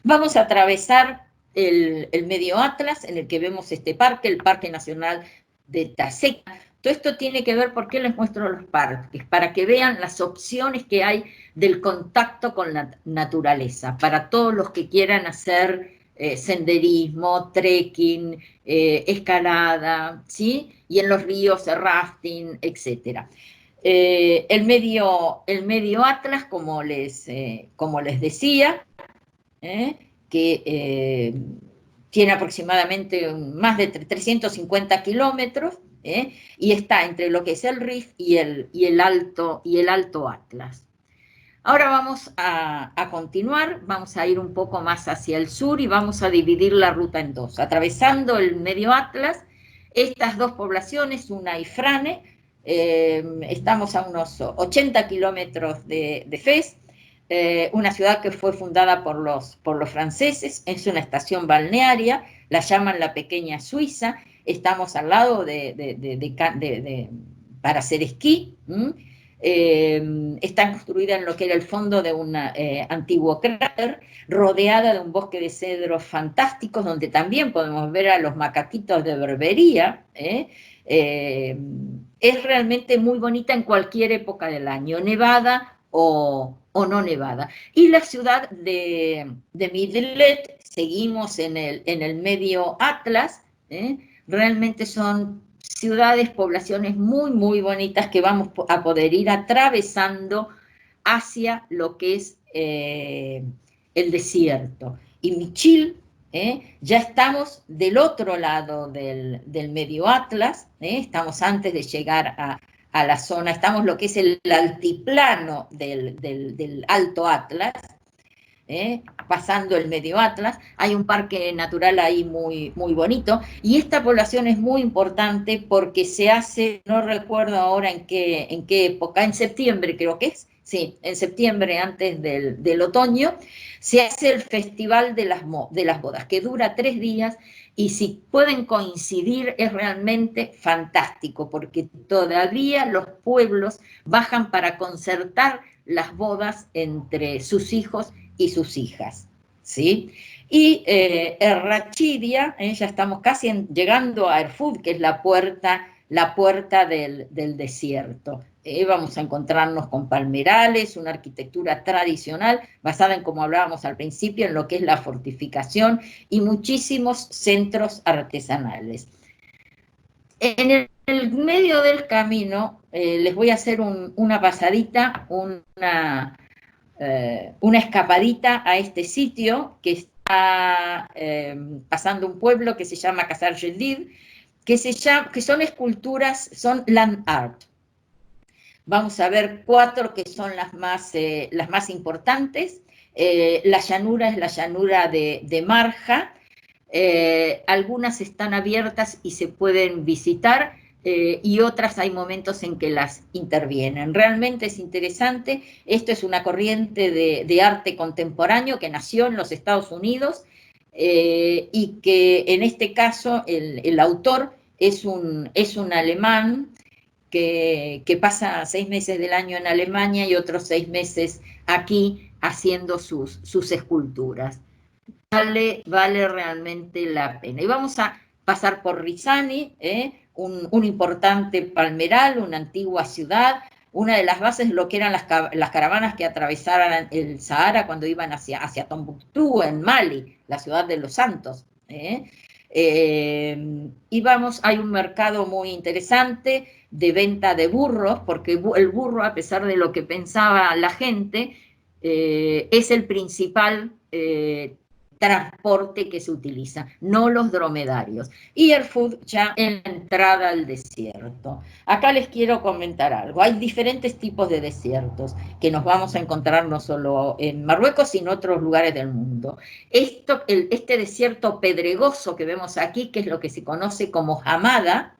Vamos a atravesar el Medio Atlas, en el que vemos este parque, el Parque Nacional de Taseca. Todo esto tiene que ver, ¿por qué les muestro los parques? Para que vean las opciones que hay del contacto con la naturaleza, para todos los que quieran hacer senderismo, trekking, escalada, ¿sí? Y en los ríos, rafting, etc. El medio Atlas, como les decía, que tiene aproximadamente más de 350 kilómetros, y está entre lo que es el Rif y el Alto Atlas. Ahora vamos a continuar, vamos a ir un poco más hacia el sur y vamos a dividir la ruta en dos. Atravesando el Medio Atlas, estas dos poblaciones, Una y Frane, estamos a unos 80 kilómetros de Fez, una ciudad que fue fundada por los franceses, es una estación balnearia, la llaman la Pequeña Suiza, estamos al lado para hacer esquí. Está construida en lo que era el fondo de un antiguo cráter, rodeada de un bosque de cedros fantásticos, donde también podemos ver a los macaquitos de Berbería. Es realmente muy bonita en cualquier época del año, nevada o no nevada. Y la ciudad de Middellet, seguimos en el Medio Atlas, realmente son ciudades, poblaciones muy, muy bonitas que vamos a poder ir atravesando hacia lo que es el desierto. Y Michil, ya estamos del otro lado del Medio Atlas, estamos antes de llegar a la zona, estamos lo que es el altiplano del Alto Atlas, pasando el Medio Atlas, hay un parque natural ahí muy, muy bonito, y esta población es muy importante porque se hace, no recuerdo ahora en qué época, en septiembre creo que es, sí, en septiembre antes del otoño, se hace el Festival de las Bodas, que dura 3 días, y si pueden coincidir es realmente fantástico, porque todavía los pueblos bajan para concertar las bodas entre sus hijos y sus hijas, ¿sí? Y Errachidia, ya estamos casi llegando a Erfud, que es la puerta del desierto. Vamos a encontrarnos con palmerales, una arquitectura tradicional basada en, como hablábamos al principio, en lo que es la fortificación y muchísimos centros artesanales. En el medio del camino les voy a hacer una pasadita, una escapadita a este sitio que está pasando un pueblo que se llama Casar Jedid, que son esculturas, son land art. Vamos a ver 4 que son las más importantes. La llanura es la llanura de Marja. Algunas están abiertas y se pueden visitar, y otras hay momentos en que las intervienen. Realmente es interesante. Esto es una corriente de arte contemporáneo que nació en los Estados Unidos, y que en este caso el autor es un alemán que pasa 6 meses del año en Alemania y otros 6 meses aquí haciendo sus esculturas. Vale realmente la pena. Y vamos a pasar por Rizani, un importante palmeral, una antigua ciudad, una de las bases de lo que eran las caravanas que atravesaban el Sahara cuando iban hacia Tombuctú, en Mali, la ciudad de los santos. Y hay un mercado muy interesante de venta de burros, porque el burro, a pesar de lo que pensaba la gente, es el principal transporte que se utiliza, no los dromedarios. Y Erfud ya en la entrada al desierto. Acá les quiero comentar algo. Hay diferentes tipos de desiertos que nos vamos a encontrar no solo en Marruecos, sino en otros lugares del mundo. Este desierto pedregoso que vemos aquí, que es lo que se conoce como Hamada,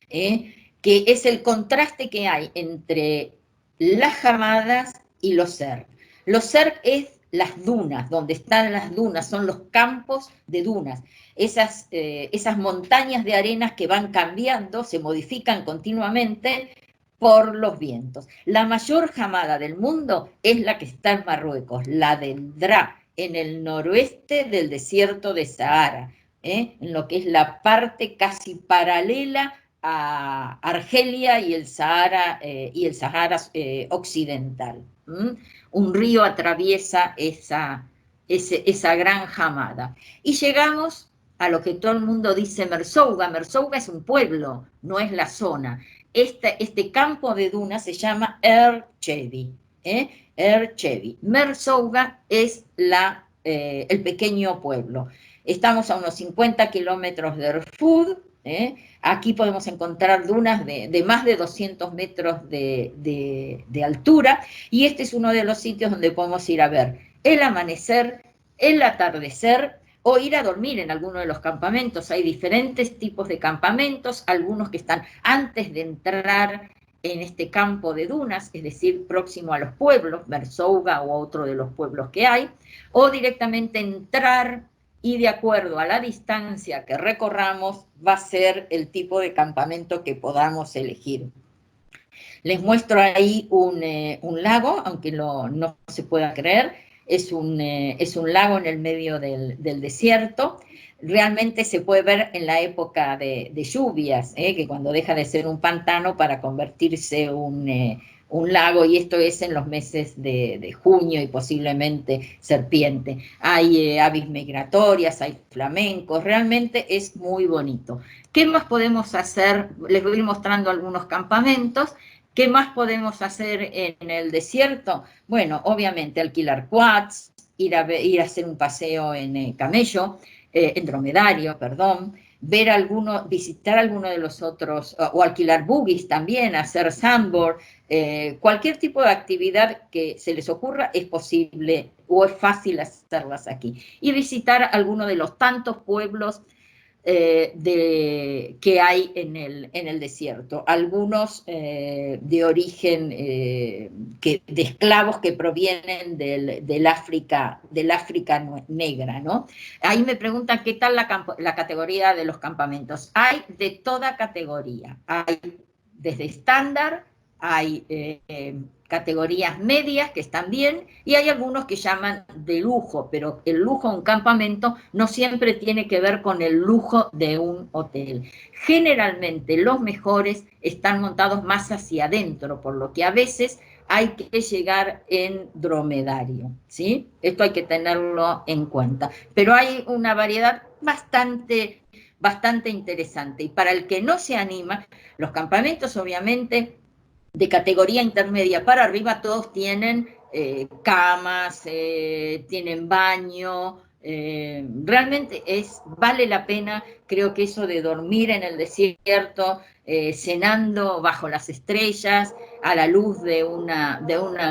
que es el contraste que hay entre las Hamadas y los Serg. Los Serg es las dunas, donde están las dunas, son los campos de dunas, esas montañas de arenas que van cambiando, se modifican continuamente por los vientos. La mayor hamada del mundo es la que está en Marruecos, la del Dra, en el noroeste del desierto de Sahara, en lo que es la parte casi paralela a Argelia y el Sahara occidental. Un río atraviesa esa gran hamada. Y llegamos a lo que todo el mundo dice Merzouga. Merzouga es un pueblo, no es la zona. Este campo de dunas se llama Erchevi. Erchevi. Merzouga es el pequeño pueblo. Estamos a unos 50 kilómetros de Erfud, Aquí podemos encontrar dunas de más de 200 metros de altura, y este es uno de los sitios donde podemos ir a ver el amanecer, el atardecer, o ir a dormir en alguno de los campamentos. Hay diferentes tipos de campamentos, algunos que están antes de entrar en este campo de dunas, es decir, próximo a los pueblos, Merzouga o otro de los pueblos que hay, o directamente entrar, y de acuerdo a la distancia que recorramos va a ser el tipo de campamento que podamos elegir. Les muestro ahí un lago, aunque no se pueda creer, es un lago en el medio del desierto. Realmente se puede ver en la época de lluvias, que cuando deja de ser un pantano para convertirse un lago, y esto es en los meses de junio y posiblemente serpiente. Hay aves migratorias, hay flamencos, realmente es muy bonito. ¿Qué más podemos hacer? Les voy mostrando algunos campamentos. ¿Qué más podemos hacer en el desierto? Bueno, obviamente alquilar quads, ir a hacer un paseo en camello, en dromedario, perdón, visitar alguno de los otros, o alquilar buggies también, hacer sandboard, cualquier tipo de actividad que se les ocurra es posible o es fácil hacerlas aquí. Y visitar alguno de los tantos pueblos que hay en el desierto, algunos de origen de esclavos que provienen del África negra, ¿no? Ahí me preguntan qué tal la categoría de los campamentos. Hay de toda categoría, hay desde estándar, hay categorías medias que están bien, y hay algunos que llaman de lujo, pero el lujo de un campamento no siempre tiene que ver con el lujo de un hotel. Generalmente los mejores están montados más hacia adentro, por lo que a veces hay que llegar en dromedario, ¿sí? Esto hay que tenerlo en cuenta. Pero hay una variedad bastante interesante. Y para el que no se anima, los campamentos obviamente de categoría intermedia para arriba todos tienen camas, tienen baño, realmente vale la pena. Creo que eso de dormir en el desierto, cenando bajo las estrellas, a la luz de una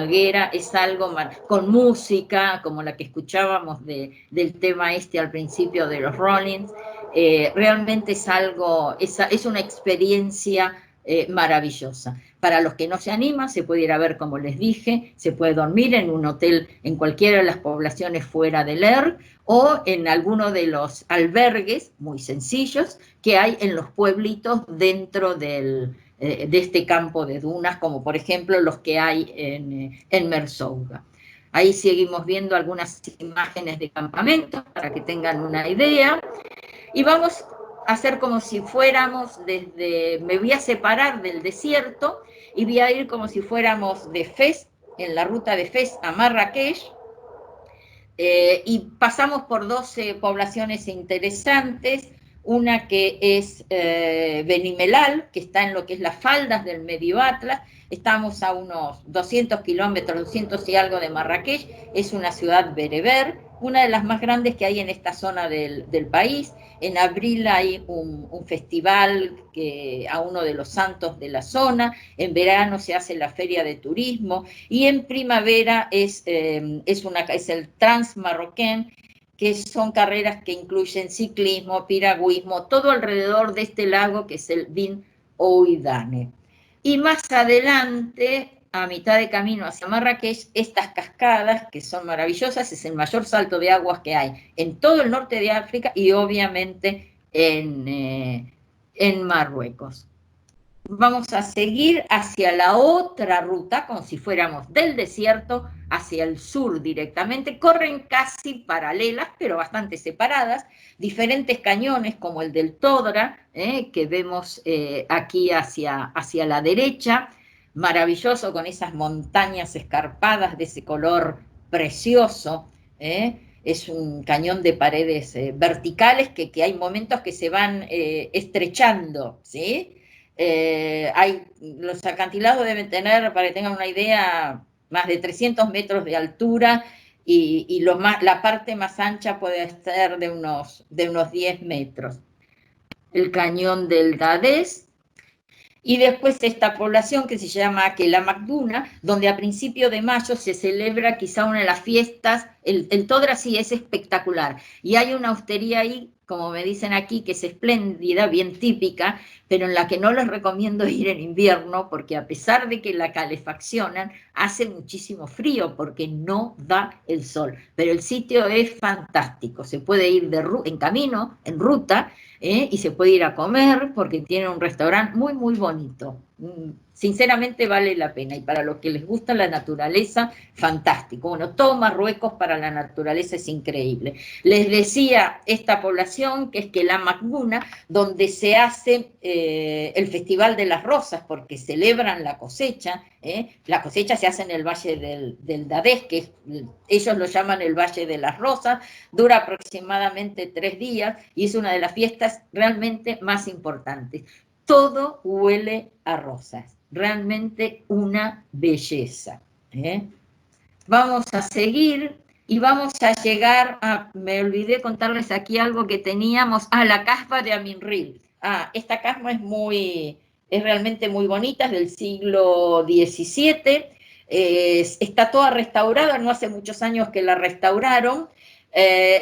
hoguera, es algo con música, como la que escuchábamos del tema al principio de los Rollins, realmente es una experiencia maravillosa. Para los que no se animan, se puede ir a ver, como les dije, se puede dormir en un hotel en cualquiera de las poblaciones fuera del ERG, o en alguno de los albergues muy sencillos que hay en los pueblitos dentro de este campo de dunas, como por ejemplo los que hay en Merzouga. Ahí seguimos viendo algunas imágenes de campamentos para que tengan una idea. Y vamos a hacer como si fuéramos me voy a separar del desierto y voy a ir como si fuéramos de Fez, en la ruta de Fez a Marrakech, y pasamos por 12 poblaciones interesantes, una que es Benimelal, que está en lo que es las faldas del Medio Atlas. Estamos a unos 200 kilómetros, 200 y algo de Marrakech. Es una ciudad bereber, una de las más grandes que hay en esta zona del país. En abril hay un festival a uno de los santos de la zona. En verano se hace la feria de turismo, y en primavera es el Transmarroquén, que son carreras que incluyen ciclismo, piragüismo, todo alrededor de este lago que es el Bin Ouidane. Y más adelante, a mitad de camino hacia Marrakech, estas cascadas, que son maravillosas, es el mayor salto de aguas que hay en todo el norte de África y obviamente en Marruecos. Vamos a seguir hacia la otra ruta, como si fuéramos del desierto hacia el sur directamente. Corren casi paralelas, pero bastante separadas. Diferentes cañones, como el del Todra, que vemos aquí hacia la derecha. Maravilloso, con esas montañas escarpadas de ese color precioso. Es un cañón de paredes verticales que hay momentos que se van estrechando, ¿sí? Los acantilados deben tener, para que tengan una idea, más de 300 metros de altura, y la parte más ancha puede ser de unos 10 metros. el cañón del Dadés, y después esta población que se llama Aquela Macduna, donde a principios de mayo se celebra quizá una de las fiestas, el Todra sí es espectacular, y hay una hostería ahí, como me dicen aquí, que es espléndida, bien típica, pero en la que no les recomiendo ir en invierno, porque a pesar de que la calefaccionan, hace muchísimo frío, porque no da el sol, pero el sitio es fantástico, se puede ir en camino, en ruta, y se puede ir a comer porque tiene un restaurante muy, muy bonito. Sinceramente vale la pena, y para los que les gusta la naturaleza, fantástico. Bueno, todo Marruecos para la naturaleza es increíble. Les decía esta población que es Aquela Macduna, donde se hace el Festival de las Rosas, porque celebran la cosecha. La cosecha se hace en el Valle del Dadés, que ellos lo llaman el Valle de las Rosas, dura aproximadamente 3 días y es una de las fiestas realmente más importantes. Todo huele a rosas, realmente una belleza. Vamos a seguir y vamos a llegar a, me olvidé contarles aquí algo que teníamos, la casba de Aminril. Esta casba es realmente muy bonita, es del siglo XVII, está toda restaurada, no hace muchos años que la restauraron,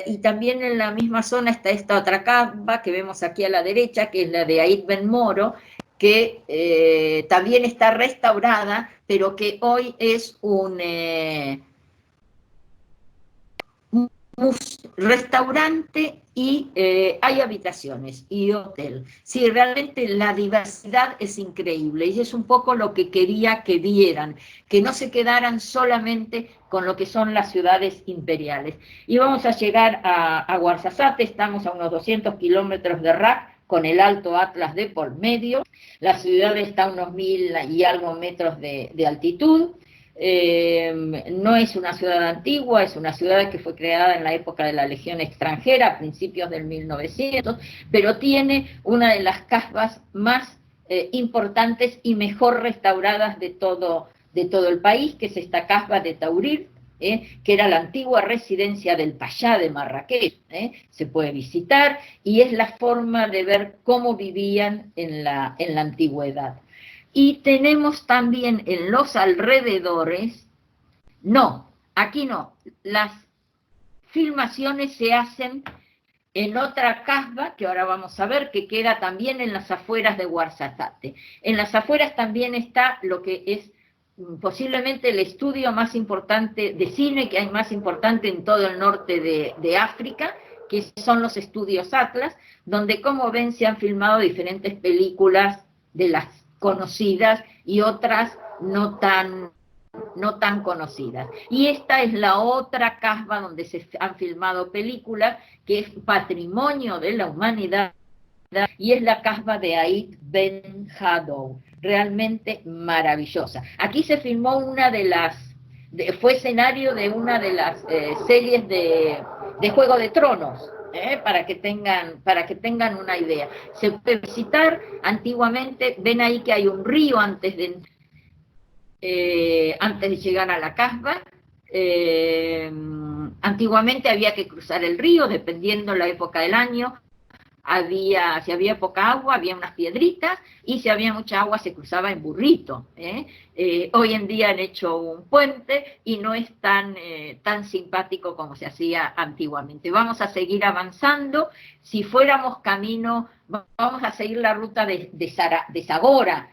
y también en la misma zona está esta otra casba que vemos aquí a la derecha, que es la de Aït Ben Moro, que también está restaurada, pero que hoy es un restaurante y hay habitaciones y hotel. Sí, realmente la diversidad es increíble y es un poco lo que quería que vieran, que no se quedaran solamente con lo que son las ciudades imperiales. Y vamos a llegar a Ouarzazate, estamos a unos 200 kilómetros de Rack, con el Alto Atlas de por medio. La ciudad está a unos 1000 y algo metros de altitud. No es una ciudad antigua, es una ciudad que fue creada en la época de la Legión extranjera, a principios del 1900, pero tiene una de las casbas más importantes y mejor restauradas de todo el país, que es esta casba de Taurir, que era la antigua residencia del Payá de Marrakech. Se puede visitar y es la forma de ver cómo vivían en la antigüedad. Y tenemos también en los alrededores, no, aquí no, las filmaciones se hacen en otra casba, que ahora vamos a ver, que queda también en las afueras de Ouarzazate. En las afueras también está lo que es posiblemente el estudio más importante de cine, que hay más importante en todo el norte de África, que son los estudios Atlas, donde, como ven, se han filmado diferentes películas de las conocidas y otras no tan conocidas. Y esta es la otra casba donde se han filmado películas, que es patrimonio de la humanidad, y es la casba de Aït Ben Haddou, realmente maravillosa. Aquí se filmó fue escenario de una de las series de Juego de Tronos, para que tengan una idea. Se puede visitar. Antiguamente, ven ahí que hay un río antes de llegar a la casba. Antiguamente había que cruzar el río, dependiendo la época del año. Si había poca agua, había unas piedritas, y si había mucha agua se cruzaba en burrito. Hoy en día han hecho un puente y no es tan simpático como se hacía antiguamente. Vamos a seguir avanzando. Si fuéramos camino, vamos a seguir la ruta de Zagora,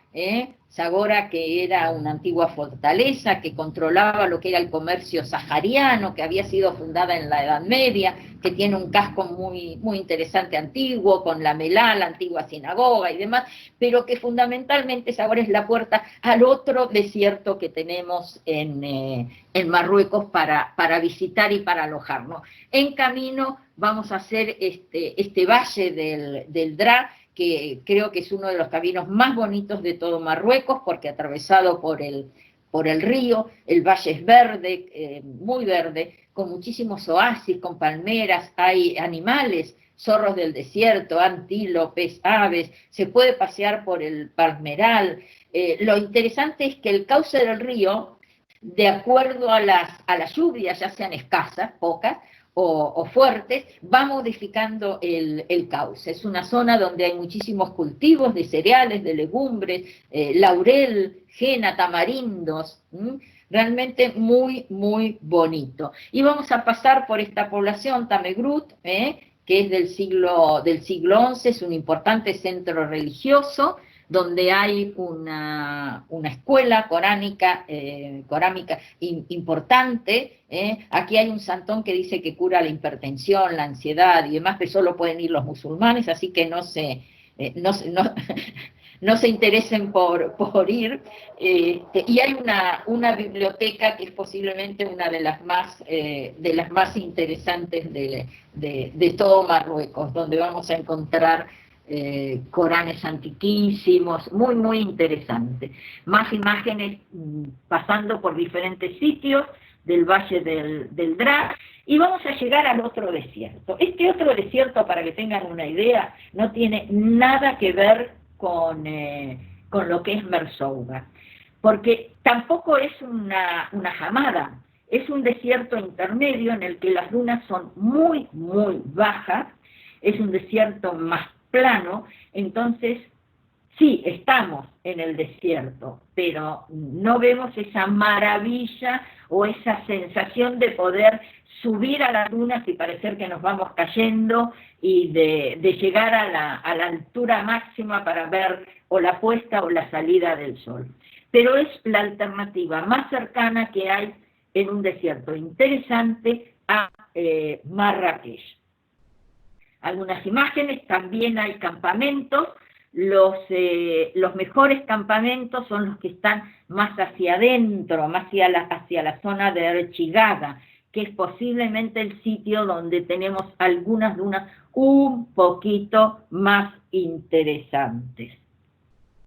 Zagora, que era una antigua fortaleza que controlaba lo que era el comercio sahariano, que había sido fundada en la Edad Media, que tiene un casco muy, muy interesante antiguo, con la Melá, la antigua sinagoga y demás, pero que fundamentalmente Zagora es la puerta al otro desierto que tenemos en Marruecos para visitar y para alojarnos. En camino vamos a hacer este valle del Dra, que creo que es uno de los caminos más bonitos de todo Marruecos, porque atravesado por el río, el valle es verde, muy verde, con muchísimos oasis, con palmeras, hay animales, zorros del desierto, antílopes, aves, se puede pasear por el palmeral. Lo interesante es que el cauce del río, de acuerdo a las lluvias, ya sean escasas, pocas, o fuertes, va modificando el cauce. Es una zona donde hay muchísimos cultivos de cereales, de legumbres, laurel, jena, tamarindos, realmente muy, muy bonito. Y vamos a pasar por esta población, Tamegrut, que es del siglo XI, es un importante centro religioso, donde hay una escuela coránica importante. Aquí hay un santón que dice que cura la hipertensión, la ansiedad y demás, que solo pueden ir los musulmanes, así que no se interesen por ir. Y hay una biblioteca que es posiblemente una de las más interesantes de todo Marruecos, donde vamos a encontrar Coranes antiquísimos, muy, muy interesante. Más imágenes pasando por diferentes sitios del Valle del Dra, y vamos a llegar al otro desierto. Este otro desierto, para que tengan una idea, no tiene nada que ver con lo que es Merzouga, porque tampoco es una jamada, es un desierto intermedio en el que las dunas son muy, muy bajas, es un desierto más plano. Entonces sí, estamos en el desierto, pero no vemos esa maravilla o esa sensación de poder subir a las dunas y parecer que nos vamos cayendo, y de llegar a la altura máxima para ver o la puesta o la salida del sol. Pero es la alternativa más cercana que hay en un desierto interesante a Marrakech. Algunas imágenes, también hay campamentos. Los mejores campamentos son los que están más hacia adentro, más hacia la zona de Erchigada, que es posiblemente el sitio donde tenemos algunas dunas un poquito más interesantes.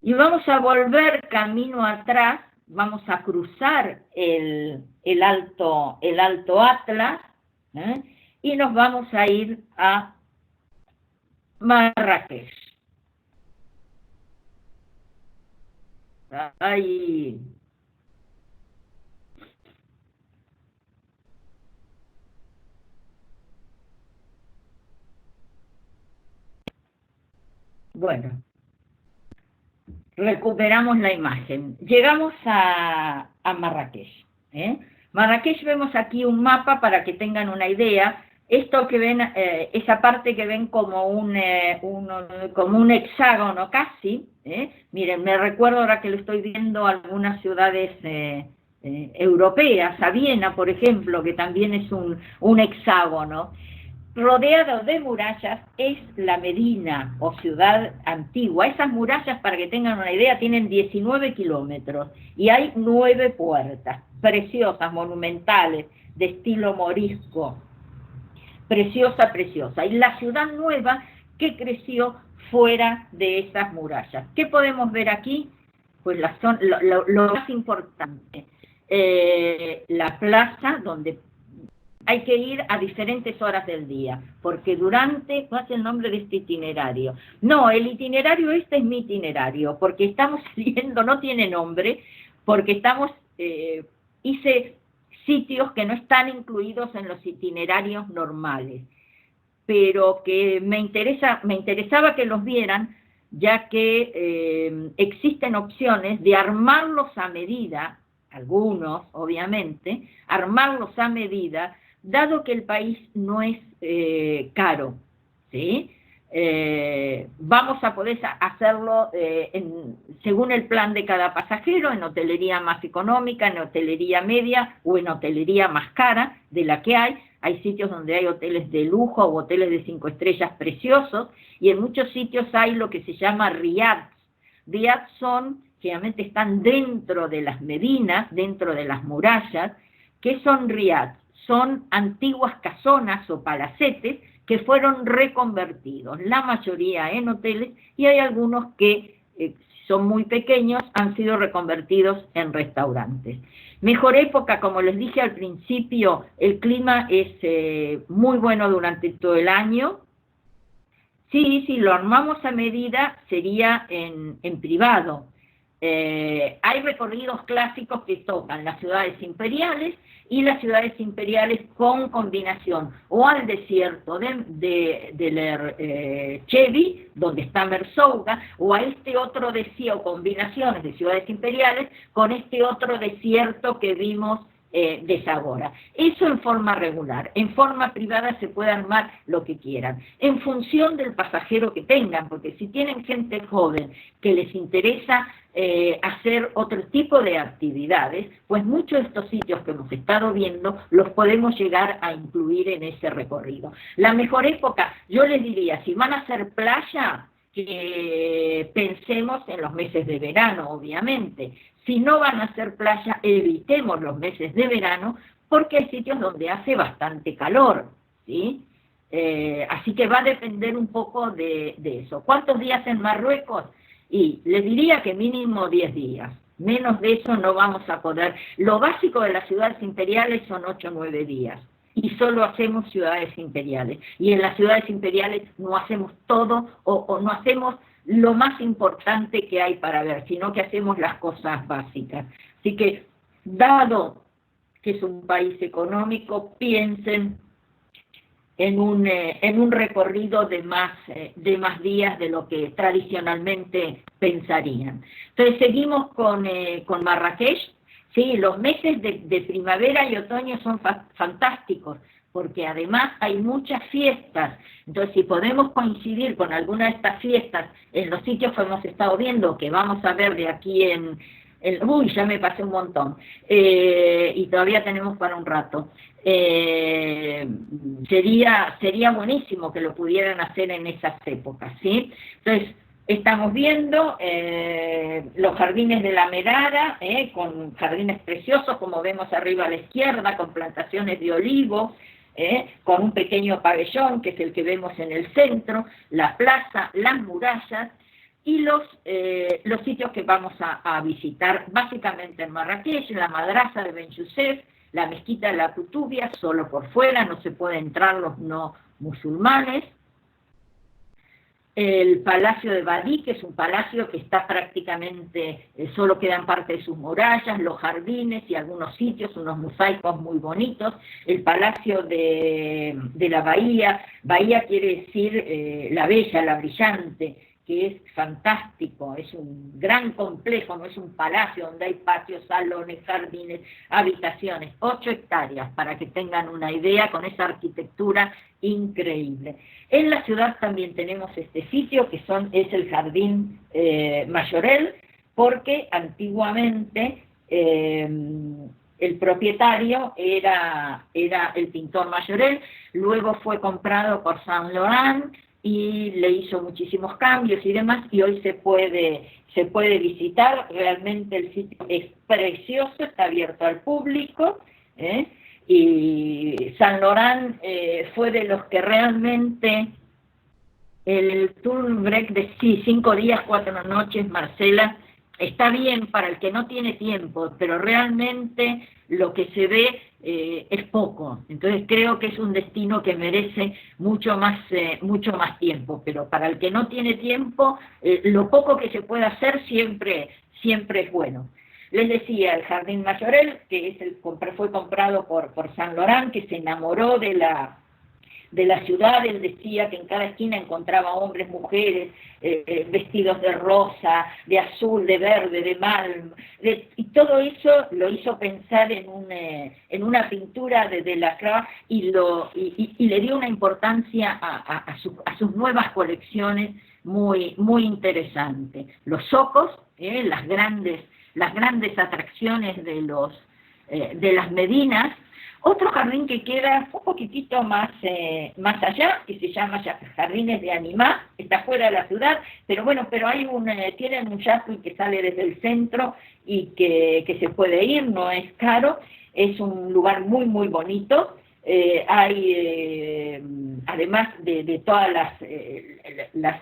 Y vamos a volver camino atrás, vamos a cruzar el Alto Atlas, y nos vamos a ir a Marrakech. Ahí. Bueno, recuperamos la imagen. Llegamos a Marrakech. Marrakech, vemos aquí un mapa para que tengan una idea. Esto que ven, esa parte que ven como un hexágono casi, miren, me recuerdo ahora que lo estoy viendo algunas ciudades europeas, a Viena, por ejemplo, que también es un hexágono. Rodeado de murallas es la Medina o ciudad antigua. Esas murallas, para que tengan una idea, tienen 19 kilómetros y hay 9 puertas, preciosas, monumentales, de estilo morisco. Preciosa, preciosa. Y la ciudad nueva que creció fuera de esas murallas. ¿Qué podemos ver aquí? Pues lo más importante, la plaza donde hay que ir a diferentes horas del día, porque durante, ¿cuál es el nombre de este itinerario? No, el itinerario este es mi itinerario, porque estamos siguiendo, no tiene nombre, porque hice sitios que no están incluidos en los itinerarios normales, pero que me interesaba que los vieran, ya que existen opciones de armarlos a medida, algunos obviamente, armarlos a medida, dado que el país no es caro, ¿sí? Vamos a poder hacerlo según el plan de cada pasajero, en hotelería más económica, en hotelería media o en hotelería más cara de la que hay. Hay sitios donde hay hoteles de lujo o hoteles de 5 estrellas preciosos, y en muchos sitios hay lo que se llama riads. Riads generalmente están dentro de las medinas, dentro de las murallas. ¿Qué son riads? Son antiguas casonas o palacetes que fueron reconvertidos, la mayoría en hoteles, y hay algunos que son muy pequeños, han sido reconvertidos en restaurantes. Mejor época, como les dije al principio, el clima es muy bueno durante todo el año. Sí, si lo armamos a medida sería en privado, Hay recorridos clásicos que tocan las ciudades imperiales y las ciudades imperiales con combinación o al desierto de Chevy, donde está Merzouga, o a este otro desierto, combinaciones de ciudades imperiales con este otro desierto que vimos de Zagora. Eso en forma regular. En forma privada se puede armar lo que quieran, en función del pasajero que tengan, porque si tienen gente joven que les interesa hacer otro tipo de actividades, pues muchos de estos sitios que hemos estado viendo los podemos llegar a incluir en ese recorrido. La mejor época, yo les diría, si van a hacer playa, que pensemos en los meses de verano, obviamente. Si no van a hacer playa, evitemos los meses de verano, porque hay sitios donde hace bastante calor, ¿sí? Así que va a depender un poco de eso. ¿Cuántos días en Marruecos? Y les diría que mínimo 10 días. Menos de eso no vamos a poder. Lo básico de las ciudades imperiales son 8 o 9 días. Y solo hacemos ciudades imperiales. Y en las ciudades imperiales no hacemos todo o no hacemos lo más importante que hay para ver, sino que hacemos las cosas básicas. Así que, dado que es un país económico, piensen en un recorrido de más días de lo que tradicionalmente pensarían. Entonces seguimos con Marrakech. Sí, los meses de primavera y otoño son fantásticos, porque además hay muchas fiestas. Entonces, si podemos coincidir con alguna de estas fiestas en los sitios que hemos estado viendo, que vamos a ver de aquí uy, ya me pasé un montón, y todavía tenemos para un rato. Sería buenísimo que lo pudieran hacer en esas épocas, ¿sí? Entonces, estamos viendo los jardines de la Merara, con jardines preciosos, como vemos arriba a la izquierda, con plantaciones de olivos, con un pequeño pabellón, que es el que vemos en el centro, la plaza, las murallas, y los sitios que vamos a visitar, básicamente en Marrakech, la madraza de Ben Youssef, la mezquita de la Kutubia, solo por fuera, no se puede entrar los no musulmanes, el Palacio de Badí, que es un palacio que está prácticamente, solo quedan parte de sus murallas, los jardines y algunos sitios, unos mosaicos muy bonitos, el Palacio de la Bahía, Bahía quiere decir la bella, la brillante, que es fantástico, es un gran complejo, no es un palacio donde hay patios, salones, jardines, habitaciones, 8 hectáreas, para que tengan una idea, con esa arquitectura increíble. En la ciudad también tenemos este sitio, que es el Jardín Majorel, porque antiguamente el propietario era el pintor Majorel, luego fue comprado por Saint Laurent, y le hizo muchísimos cambios y demás, y hoy se puede visitar. Realmente el sitio es precioso, está abierto al público, y Saint Laurent fue de los que realmente el tour break de 5 días, 4 noches, Marcela, está bien para el que no tiene tiempo, pero realmente lo que se ve es poco. Entonces creo que es un destino que merece mucho más tiempo, pero para el que no tiene tiempo, lo poco que se puede hacer siempre es bueno. Les decía, el Jardín Majorel, que fue comprado por Saint Laurent, que se enamoró de la ciudad. Él decía que en cada esquina encontraba hombres, mujeres, vestidos de rosa, de azul, de verde, de malm, y todo eso lo hizo pensar en una pintura de Delacroix, y le dio una importancia a sus nuevas colecciones muy, muy interesante. Los zocos, las grandes atracciones de las medinas. Otro jardín que queda un poquitito más allá, que se llama Jardines de Animá, está fuera de la ciudad, pero bueno, tienen un jacuzzi que sale desde el centro y que se puede ir, no es caro, es un lugar muy, muy bonito. Hay, además de todas las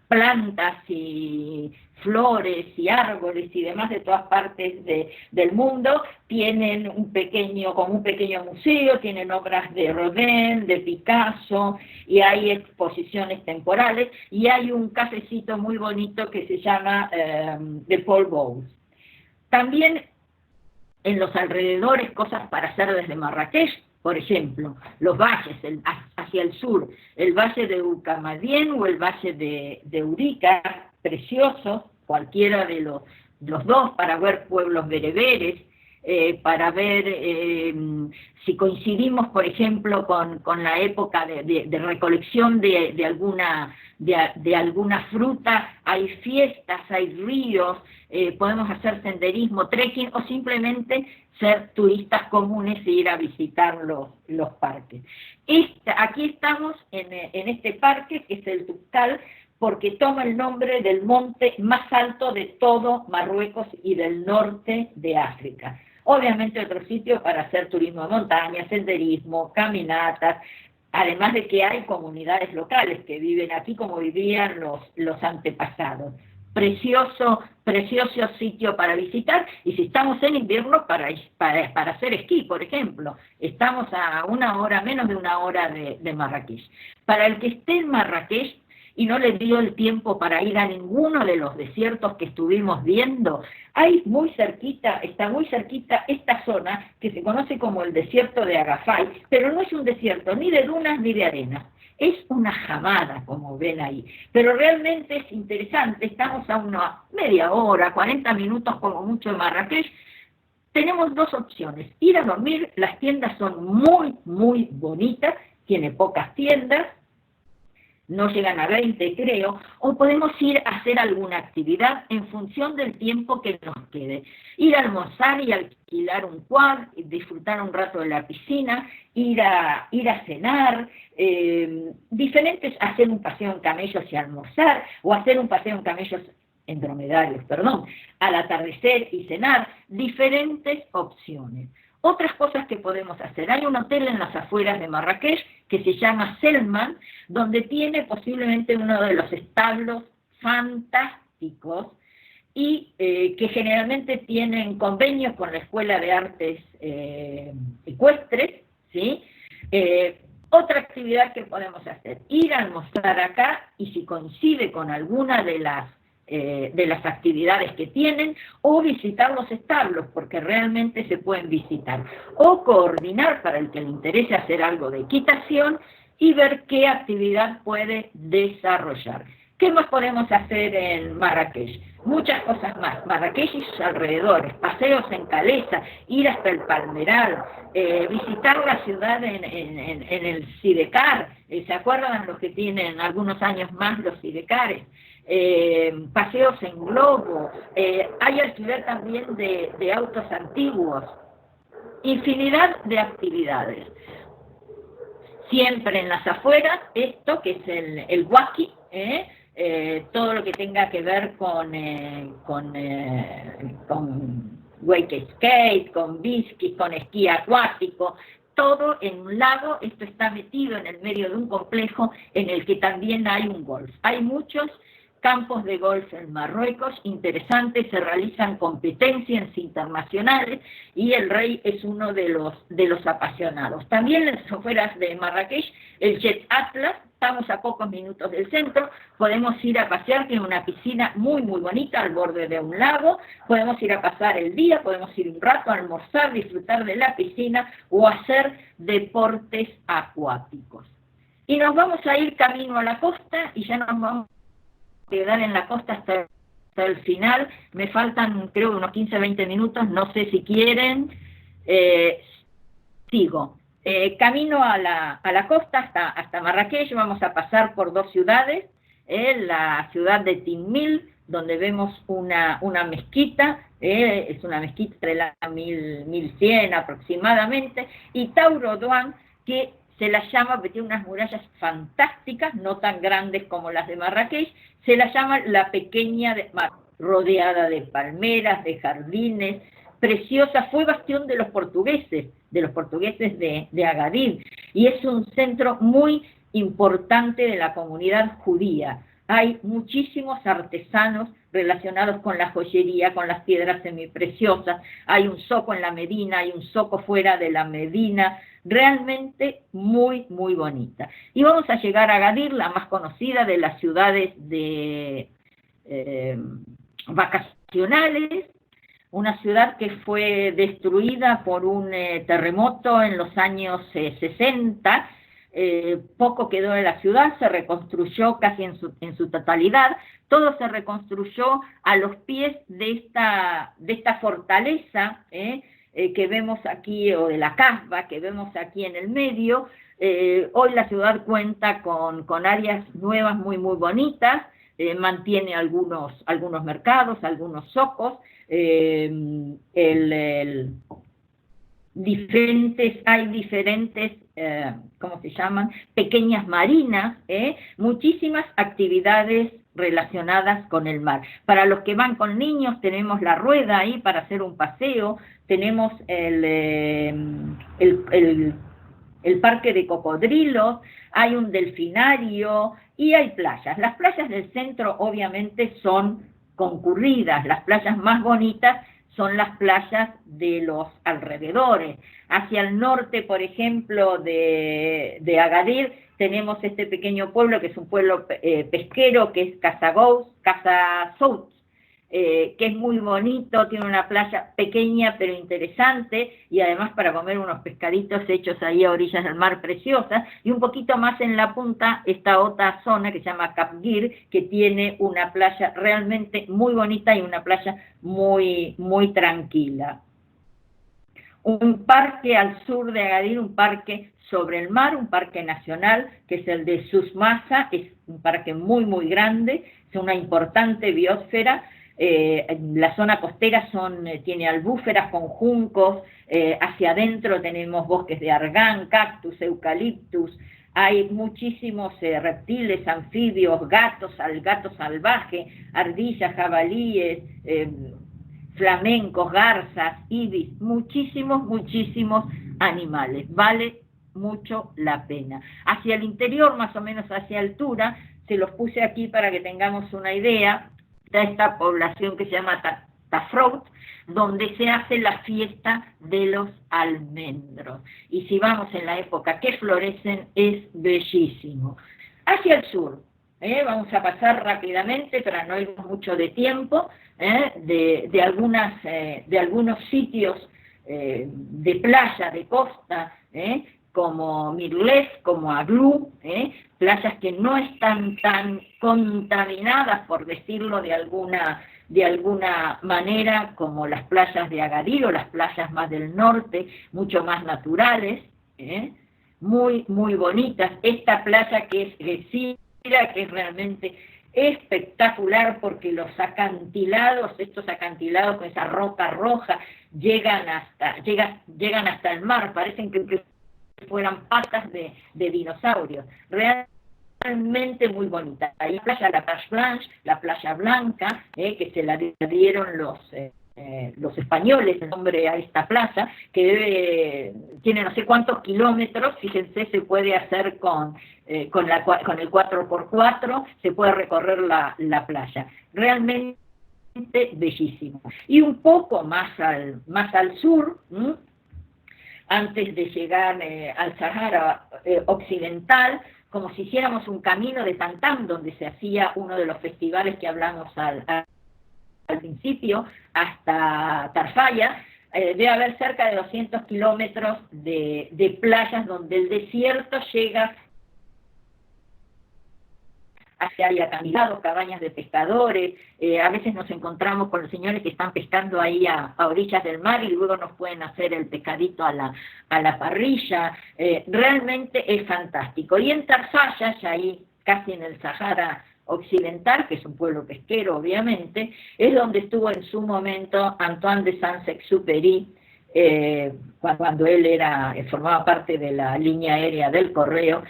plantas y flores y árboles y demás de todas partes del mundo. Tienen como un pequeño museo, tienen obras de Rodin, de Picasso, y hay exposiciones temporales, y hay un cafecito muy bonito que se llama de Paul Bowles. También en los alrededores, cosas para hacer desde Marrakech, por ejemplo, los valles hacia el sur, el valle de Ucamadién o el valle de Urica, preciosos, cualquiera de los dos, para ver pueblos bereberes, para ver si coincidimos, por ejemplo, con la época de recolección de alguna fruta, hay fiestas, hay ríos, podemos hacer senderismo, trekking, o simplemente ser turistas comunes e ir a visitar los parques. Aquí estamos en este parque, que es el Tuktal, porque toma el nombre del monte más alto de todo Marruecos y del norte de África. Obviamente otro sitio para hacer turismo de montaña, senderismo, caminatas, además de que hay comunidades locales que viven aquí como vivían los antepasados. Precioso sitio para visitar, y si estamos en invierno, para hacer esquí, por ejemplo. Estamos a menos de una hora de Marrakech. Para el que esté en Marrakech y no le dio el tiempo para ir a ninguno de los desiertos que estuvimos viendo, está muy cerquita esta zona que se conoce como el desierto de Agafay, pero no es un desierto ni de dunas ni de arena. Es una jamada, como ven ahí, pero realmente es interesante. Estamos a una media hora, 40 minutos como mucho de Marrakech. Tenemos dos opciones: ir a dormir, las tiendas son muy, muy bonitas, tiene pocas tiendas, no llegan a 20 creo, o podemos ir a hacer alguna actividad en función del tiempo que nos quede. Ir a almorzar y alquilar un quad, disfrutar un rato de la piscina, ir a cenar, hacer un paseo en camellos y almorzar, o hacer un paseo en camellos, en dromedarios, perdón, al atardecer y cenar, diferentes opciones. Otras cosas que podemos hacer: hay un hotel en las afueras de Marrakech que se llama Selman, donde tiene posiblemente uno de los establos fantásticos y que generalmente tienen convenios con la Escuela de Artes Ecuestres, ¿sí? Otra actividad que podemos hacer: ir a almorzar acá, y si coincide con alguna de las actividades que tienen, o visitar los establos, porque realmente se pueden visitar, o coordinar para el que le interese hacer algo de equitación y ver qué actividad puede desarrollar. ¿Qué más podemos hacer en Marrakech? Muchas cosas más. Marrakech y sus alrededores, paseos en calesa, ir hasta el Palmeral, visitar la ciudad en el Sidecar. ¿Se acuerdan los que tienen algunos años más los Sidecares? Paseos en globo, hay alquiler también de autos antiguos, infinidad de actividades. Siempre en las afueras, esto que es el Waki, todo lo que tenga que ver con wake skate, con bici, con esquí acuático, todo en un lago. Esto está metido en el medio de un complejo en el que también hay un golf. Hay muchos campos de golf en Marruecos interesantes, se realizan competencias internacionales y el rey es uno de los apasionados. También en las afueras de Marrakech, el Jet Atlas, estamos a pocos minutos del centro, podemos ir a pasear, tiene una piscina muy muy bonita al borde de un lago, podemos ir a pasar el día, podemos ir un rato a almorzar, disfrutar de la piscina o hacer deportes acuáticos. Y nos vamos a ir camino a la costa, y ya nos vamos quedar en la costa hasta el final. Me faltan creo unos 15-20 minutos, no sé si quieren. Sigo. Camino a la costa hasta Marrakech. Vamos a pasar por dos ciudades, la ciudad de Tinmil, donde vemos una mezquita, es una mezquita entre la 1100 aproximadamente, y Taurodouan, que se la llama, porque tiene unas murallas fantásticas, no tan grandes como las de Marrakech, se la llama la pequeña de Mar, rodeada de palmeras, de jardines, preciosa. Fue bastión de los portugueses de Agadir, y es un centro muy importante de la comunidad judía. hay muchísimos artesanos relacionados con la joyería, con las piedras semipreciosas, hay un zoco en la Medina, hay un zoco fuera de la Medina, realmente muy, muy bonita. Y vamos a llegar a Agadir, la más conocida de las ciudades de vacacionales, una ciudad que fue destruida por un terremoto en los años 60, poco quedó de la ciudad, se reconstruyó casi en su totalidad, todo se reconstruyó a los pies de esta fortaleza que vemos aquí, o de la Casbah que vemos aquí en el medio. Hoy la ciudad cuenta con áreas nuevas muy, muy bonitas, mantiene algunos mercados, algunos zocos, hay diferentes, ¿cómo se llaman? Pequeñas marinas, muchísimas actividades relacionadas con el mar. Para los que van con niños tenemos la rueda ahí para hacer un paseo, tenemos el parque de cocodrilos, hay un delfinario y hay playas. Las playas del centro obviamente son concurridas, las playas más bonitas son las playas de los alrededores. Hacia el norte, por ejemplo, de Agadir, tenemos este pequeño pueblo, que es un pueblo pesquero, que es Casasout, que es muy bonito, tiene una playa pequeña pero interesante, y además para comer unos pescaditos hechos ahí a orillas del mar preciosas, y un poquito más en la punta está otra zona que se llama Kapgir, que tiene una playa realmente muy bonita y una playa muy, muy tranquila. Un parque al sur de Agadir, un parque sobre el mar, un parque nacional, que es el de Susmasa, es un parque muy, muy grande, es una importante biosfera. La zona costera tiene albúferas con juncos, hacia adentro tenemos bosques de argán, cactus, eucaliptus, hay muchísimos reptiles, anfibios, gato salvaje, ardillas, jabalíes, flamencos, garzas, ibis, muchísimos, muchísimos animales. Vale mucho la pena. Hacia el interior, más o menos hacia altura, se los puse aquí para que tengamos una idea, está esta población que se llama Tafrout, donde se hace la fiesta de los almendros. Y si vamos en la época que florecen, es bellísimo. Hacia el sur, vamos a pasar rápidamente para no irnos mucho de tiempo, de algunos sitios de playa, de costa, como Mirlef, como Aglú, playas que no están tan contaminadas, por decirlo de alguna manera, como las playas de Agadir o las playas más del norte, mucho más naturales, muy, muy bonitas. Esta playa que es Gessira, que es realmente espectacular, porque los acantilados, estos acantilados con esa roca roja, llegan hasta el mar, parecen que fueran patas de dinosaurios. Realmente muy bonita. Hay la playa La Plage Blanche, la playa blanca, que se la dieron los españoles el nombre a esta playa, que tiene no sé cuántos kilómetros, fíjense, se puede hacer con el 4x4, se puede recorrer la playa. Realmente bellísimo. Y un poco más al sur, antes de llegar al Sahara occidental, como si hiciéramos un camino de Tantam, donde se hacía uno de los festivales que hablamos al principio, hasta Tarfaya, debe haber cerca de 200 kilómetros de playas donde el desierto llega hacia ahí acantilados, cabañas de pescadores, a veces nos encontramos con los señores que están pescando ahí a orillas del mar y luego nos pueden hacer el pescadito a la parrilla. Realmente es fantástico. Y en Tarfaya, ya ahí casi en el Sahara occidental, que es un pueblo pesquero obviamente, es donde estuvo en su momento Antoine de Saint-Exupéry, cuando él formaba parte de la línea aérea del Correo,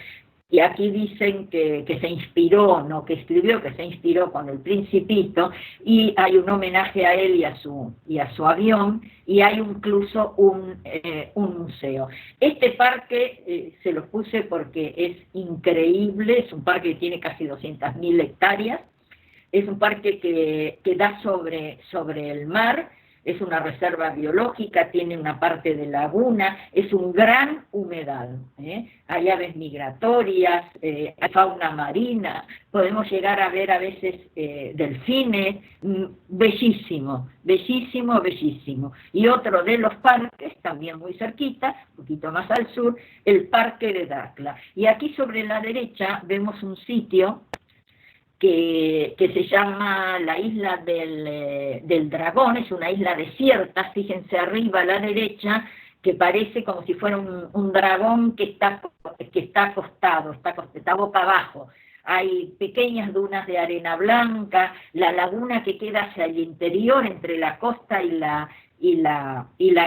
y aquí dicen que se inspiró, no que escribió, que se inspiró con El Principito, y hay un homenaje a él y a su avión, y hay incluso un museo. Este parque se lo puse porque es increíble, es un parque que tiene casi 200.000 hectáreas, es un parque que da sobre el mar, es una reserva biológica, tiene una parte de laguna, es un gran humedal, ¿eh? Hay aves migratorias, hay fauna marina, podemos llegar a ver a veces delfines, bellísimo, bellísimo, bellísimo. Y otro de los parques, también muy cerquita, un poquito más al sur, el Parque de Dakhla. Y aquí sobre la derecha vemos un sitio que se llama la isla del Dragón, es una isla desierta, fíjense arriba a la derecha, que parece como si fuera un dragón que está acostado, está boca abajo. Hay pequeñas dunas de arena blanca, la laguna que queda hacia el interior, entre la costa y la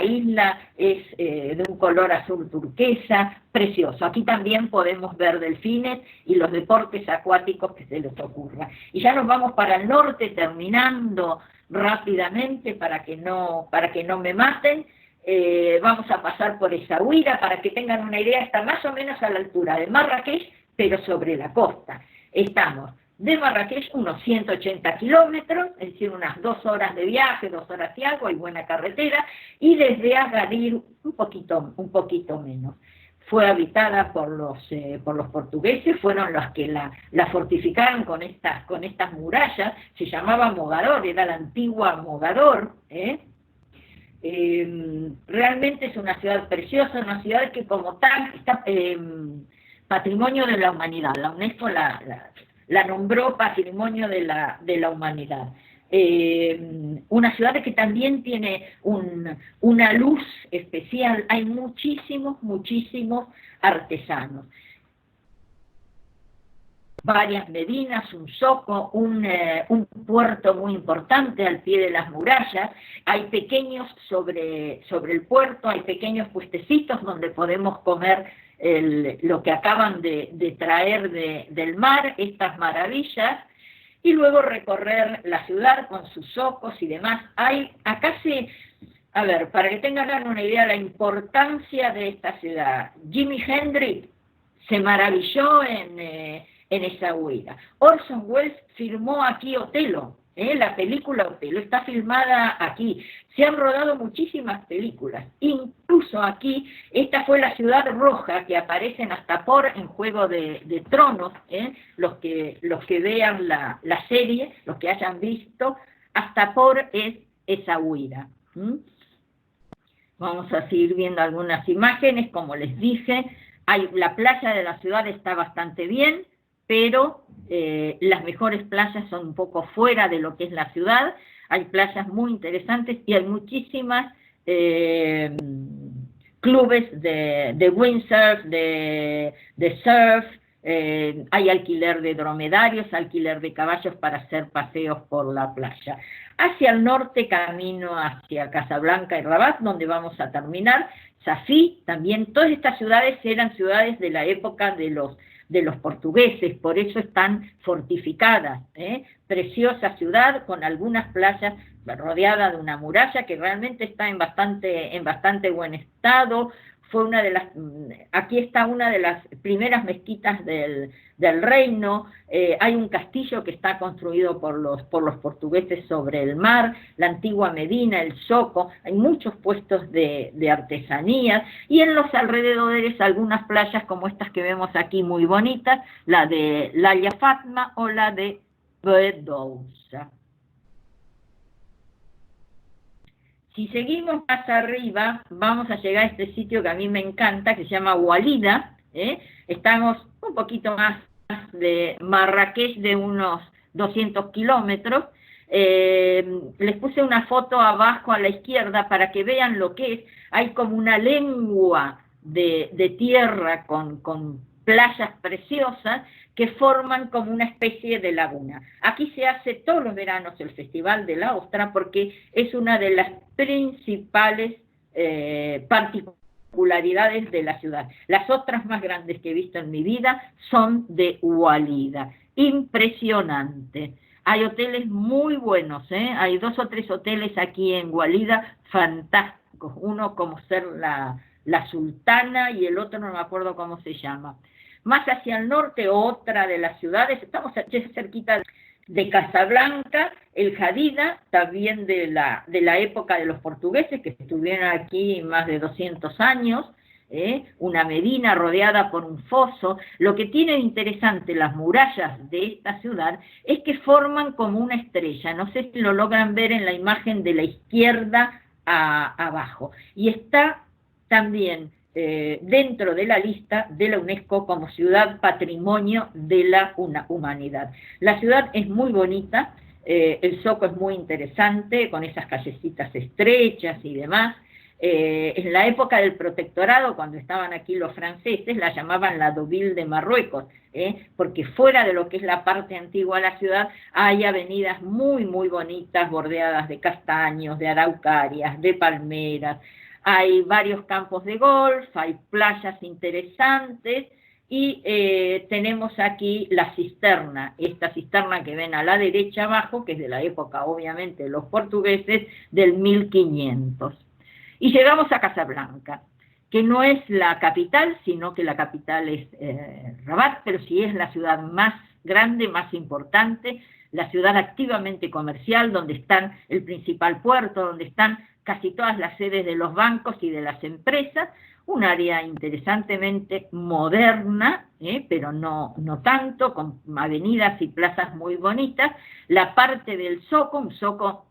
isla es de un color azul turquesa, precioso. Aquí también podemos ver delfines y los deportes acuáticos que se les ocurra. Y ya nos vamos para el norte, terminando rápidamente para que no me maten. Vamos a pasar por Essaouira para que tengan una idea, está más o menos a la altura de Marrakech, pero sobre la costa. Estamos de Marrakech unos 180 kilómetros, es decir, unas 2 horas de viaje, 2 horas y algo, hay buena carretera, y desde Agadir un poquito menos. Fue habitada por los portugueses, fueron los que la fortificaron con estas murallas, se llamaba Mogador, era la antigua Mogador, realmente es una ciudad preciosa, una ciudad que como tal está patrimonio de la humanidad, la UNESCO la nombró patrimonio de la humanidad. Una ciudad que también tiene una luz especial, hay muchísimos artesanos. Varias medinas, un zoco, un puerto muy importante al pie de las murallas, hay pequeños sobre el puerto, hay pequeños puestecitos donde podemos comer lo que acaban de traer del mar, estas maravillas, y luego recorrer la ciudad con sus zocos y demás. A ver, para que tengan una idea de la importancia de esta ciudad, Jimi Hendrix se maravilló en Essaouira. Orson Welles filmó aquí Otelo, la película Otelo está filmada aquí. Se han rodado muchísimas películas, incluso aquí. Esta fue la ciudad roja que aparece en Astapor en Juego de Tronos, los que vean la serie, los que hayan visto, Astapor es Essaouira. Vamos a seguir viendo algunas imágenes, como les dije, la playa de la ciudad está bastante bien, pero las mejores playas son un poco fuera de lo que es la ciudad. Hay playas muy interesantes y hay muchísimas clubes de windsurf, de surf, hay alquiler de dromedarios, alquiler de caballos para hacer paseos por la playa. Hacia el norte, camino hacia Casablanca y Rabat, donde vamos a terminar. Safí, también, todas estas ciudades eran ciudades de la época de los portugueses, por eso están fortificadas, preciosa ciudad con algunas playas rodeada de una muralla que realmente está en bastante buen estado. Aquí está una de las primeras mezquitas del reino, hay un castillo que está construido por los portugueses sobre el mar, la antigua Medina, el Zoco, hay muchos puestos de artesanías, y en los alrededores algunas playas como estas que vemos aquí muy bonitas, la de Lalla Fatma o la de Bedousa. Si seguimos más arriba, vamos a llegar a este sitio que a mí me encanta, que se llama Hualida. Estamos un poquito más de Marrakech, de unos 200 kilómetros. Les puse una foto abajo a la izquierda para que vean lo que es. Hay como una lengua de tierra con playas preciosas que forman como una especie de laguna. Aquí se hace todos los veranos el Festival de la Ostra porque es una de las principales particularidades particularidades de la ciudad. Las otras más grandes que he visto en mi vida son de Hualida. Impresionante. Hay hoteles muy buenos, ¿eh? Hay 2 o 3 hoteles aquí en Hualida fantásticos. Uno como ser la Sultana y el otro no me acuerdo cómo se llama. Más hacia el norte, otra de las ciudades, estamos cerquita de Casablanca, el Jadida, también de la época de los portugueses, que estuvieron aquí más de 200 años, una medina rodeada por un foso. Lo que tiene de interesante las murallas de esta ciudad es que forman como una estrella, no sé si lo logran ver en la imagen de la izquierda abajo, y está también dentro de la lista de la UNESCO como ciudad patrimonio de la humanidad. La ciudad es muy bonita, el Zoco es muy interesante, con esas callecitas estrechas y demás. En la época del protectorado, cuando estaban aquí los franceses, la llamaban la Deauville de Marruecos, porque fuera de lo que es la parte antigua de la ciudad, hay avenidas muy, muy bonitas, bordeadas de castaños, de araucarias, de palmeras. Hay varios campos de golf, hay playas interesantes, y tenemos aquí la cisterna, esta cisterna que ven a la derecha abajo, que es de la época, obviamente, de los portugueses, del 1500. Y llegamos a Casablanca, que no es la capital, sino que la capital es Rabat, pero sí es la ciudad más grande, más importante, la ciudad activamente comercial, donde está el principal puerto, donde están casi todas las sedes de los bancos y de las empresas, un área interesantemente moderna, pero no tanto, con avenidas y plazas muy bonitas. La parte del Zoco, un Zoco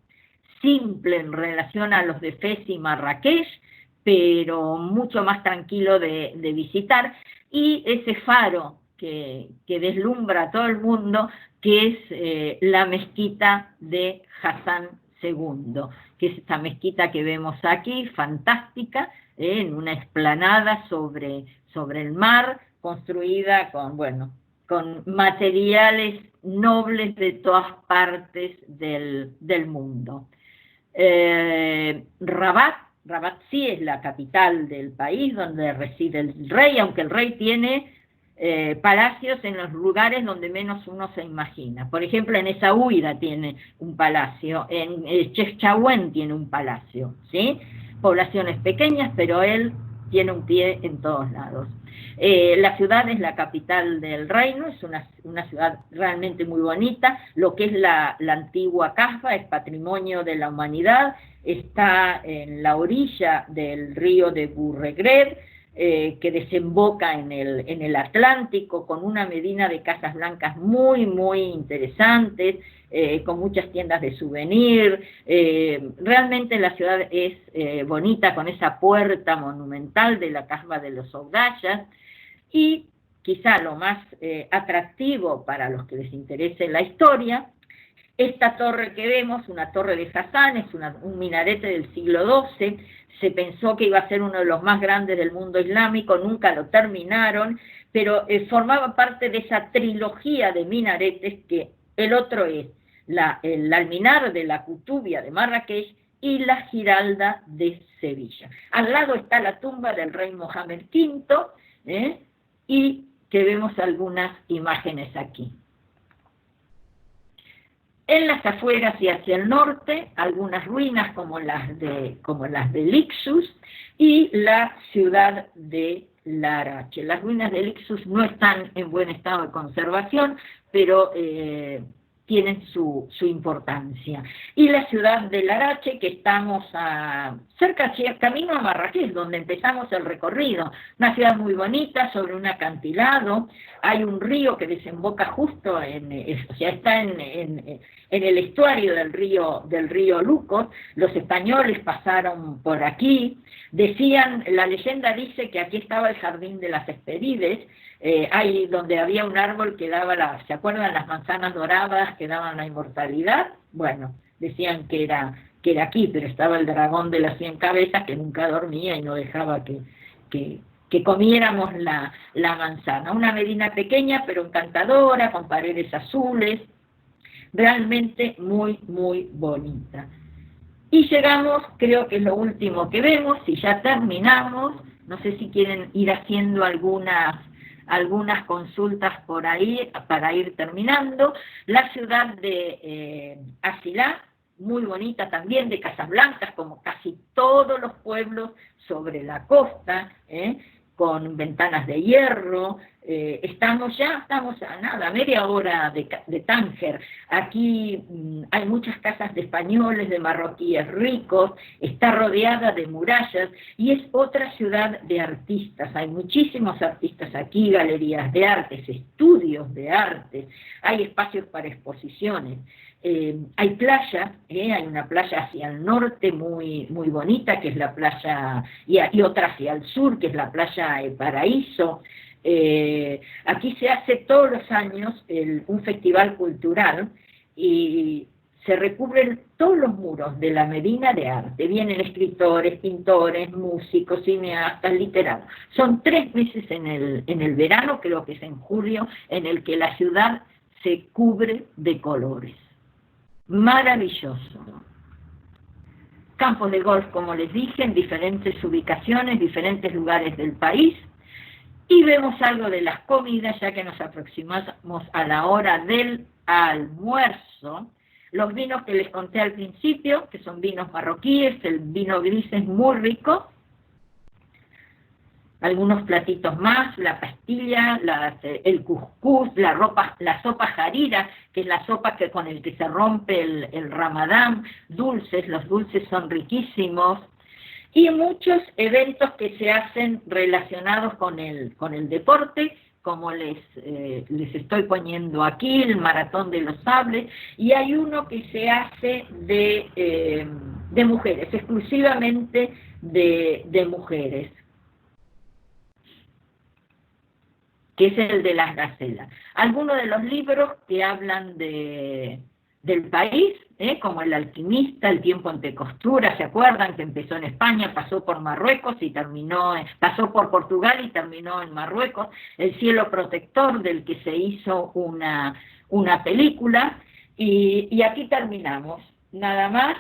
simple en relación a los de Fez y Marrakech, pero mucho más tranquilo de visitar, y ese faro que deslumbra a todo el mundo, que es la mezquita de Hassan II, que es esta mezquita que vemos aquí, fantástica, en una explanada sobre el mar, construida con materiales nobles de todas partes del mundo. Rabat sí es la capital del país donde reside el rey, aunque el rey tiene palacios en los lugares donde menos uno se imagina. Por ejemplo, en Essaouira tiene un palacio, en Chefchaouen tiene un palacio, ¿sí? Poblaciones pequeñas, pero él tiene un pie en todos lados. La ciudad es la capital del reino, es una ciudad realmente muy bonita. Lo que es la antigua Casba es patrimonio de la humanidad, está en la orilla del río de Bourregreb, que desemboca en el Atlántico, con una medina de casas blancas muy, muy interesantes, con muchas tiendas de souvenir. Realmente la ciudad es bonita, con esa puerta monumental de la Casba de los Oudayas, y quizá lo más atractivo para los que les interese la historia, esta torre que vemos, una torre de Hassan, es un minarete del siglo XII, se pensó que iba a ser uno de los más grandes del mundo islámico, nunca lo terminaron, pero formaba parte de esa trilogía de minaretes, que el otro es el alminar de la Kutubia de Marrakech y la Giralda de Sevilla. Al lado está la tumba del rey Mohamed V, y que vemos algunas imágenes aquí. En las afueras y hacia el norte, algunas ruinas como las de Lixus y la ciudad de Larache. Las ruinas de Lixus no están en buen estado de conservación, pero tienen su importancia. Y la ciudad de Larache, que estamos camino a Marrakech, donde empezamos el recorrido. Una ciudad muy bonita, sobre un acantilado. Hay un río que desemboca justo está en el estuario del río Lucos. Los españoles pasaron por aquí. La leyenda dice que aquí estaba el jardín de las Hesperides, ahí donde había un árbol que daba ¿se acuerdan las manzanas doradas que daban la inmortalidad? Bueno, decían que era aquí, pero estaba el dragón de las 100 cabezas que nunca dormía y no dejaba que comiéramos la manzana. Una medina pequeña pero encantadora, con paredes azules, realmente muy, muy bonita. Y llegamos, creo que es lo último que vemos, y ya terminamos, No sé si quieren ir haciendo algunas consultas por ahí para ir terminando. La ciudad de Asilá, muy bonita también, de Casablanca, como casi todos los pueblos sobre la costa, con ventanas de hierro. Estamos a nada, media hora de Tánger. Aquí hay muchas casas de españoles, de marroquíes ricos, está rodeada de murallas y es otra ciudad de artistas. Hay muchísimos artistas aquí, galerías de artes, estudios de arte, hay espacios para exposiciones. Hay playas, hay una playa hacia el norte muy, muy bonita, que es la playa, y otra hacia el sur, que es la playa Paraíso. Aquí se hace todos los años un festival cultural y se recubren todos los muros de la Medina de arte. Vienen escritores, pintores, músicos, cineastas, literatos. Son 3 meses en el verano, creo que es en julio, en el que la ciudad se cubre de colores. Maravilloso. Campos de golf, como les dije, en diferentes ubicaciones, diferentes lugares del país. Y vemos algo de las comidas, ya que nos aproximamos a la hora del almuerzo. Los vinos que les conté al principio, que son vinos marroquíes, el vino gris es muy rico. Algunos platitos más, la pastilla, el cuscús, la sopa jarira, que es la sopa con el que se rompe el ramadán, dulces, los dulces son riquísimos, y muchos eventos que se hacen relacionados con el deporte, como les estoy poniendo aquí, el maratón de los sables, y hay uno que se hace de mujeres, exclusivamente de mujeres, que es el de las gacelas. Algunos de los libros que hablan del país, como El alquimista, El tiempo entre costuras, ¿se acuerdan? Que empezó en España, pasó por Marruecos y pasó por Portugal y terminó en Marruecos. El cielo protector, del que se hizo una película, y aquí terminamos. Nada más,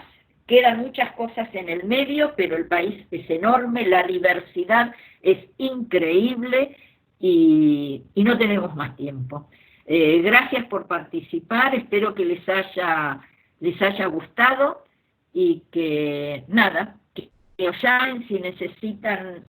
quedan muchas cosas en el medio, pero el país es enorme, la diversidad es increíble, y no tenemos más tiempo. Gracias por participar, espero que les haya gustado y que nada, que os llamen si necesitan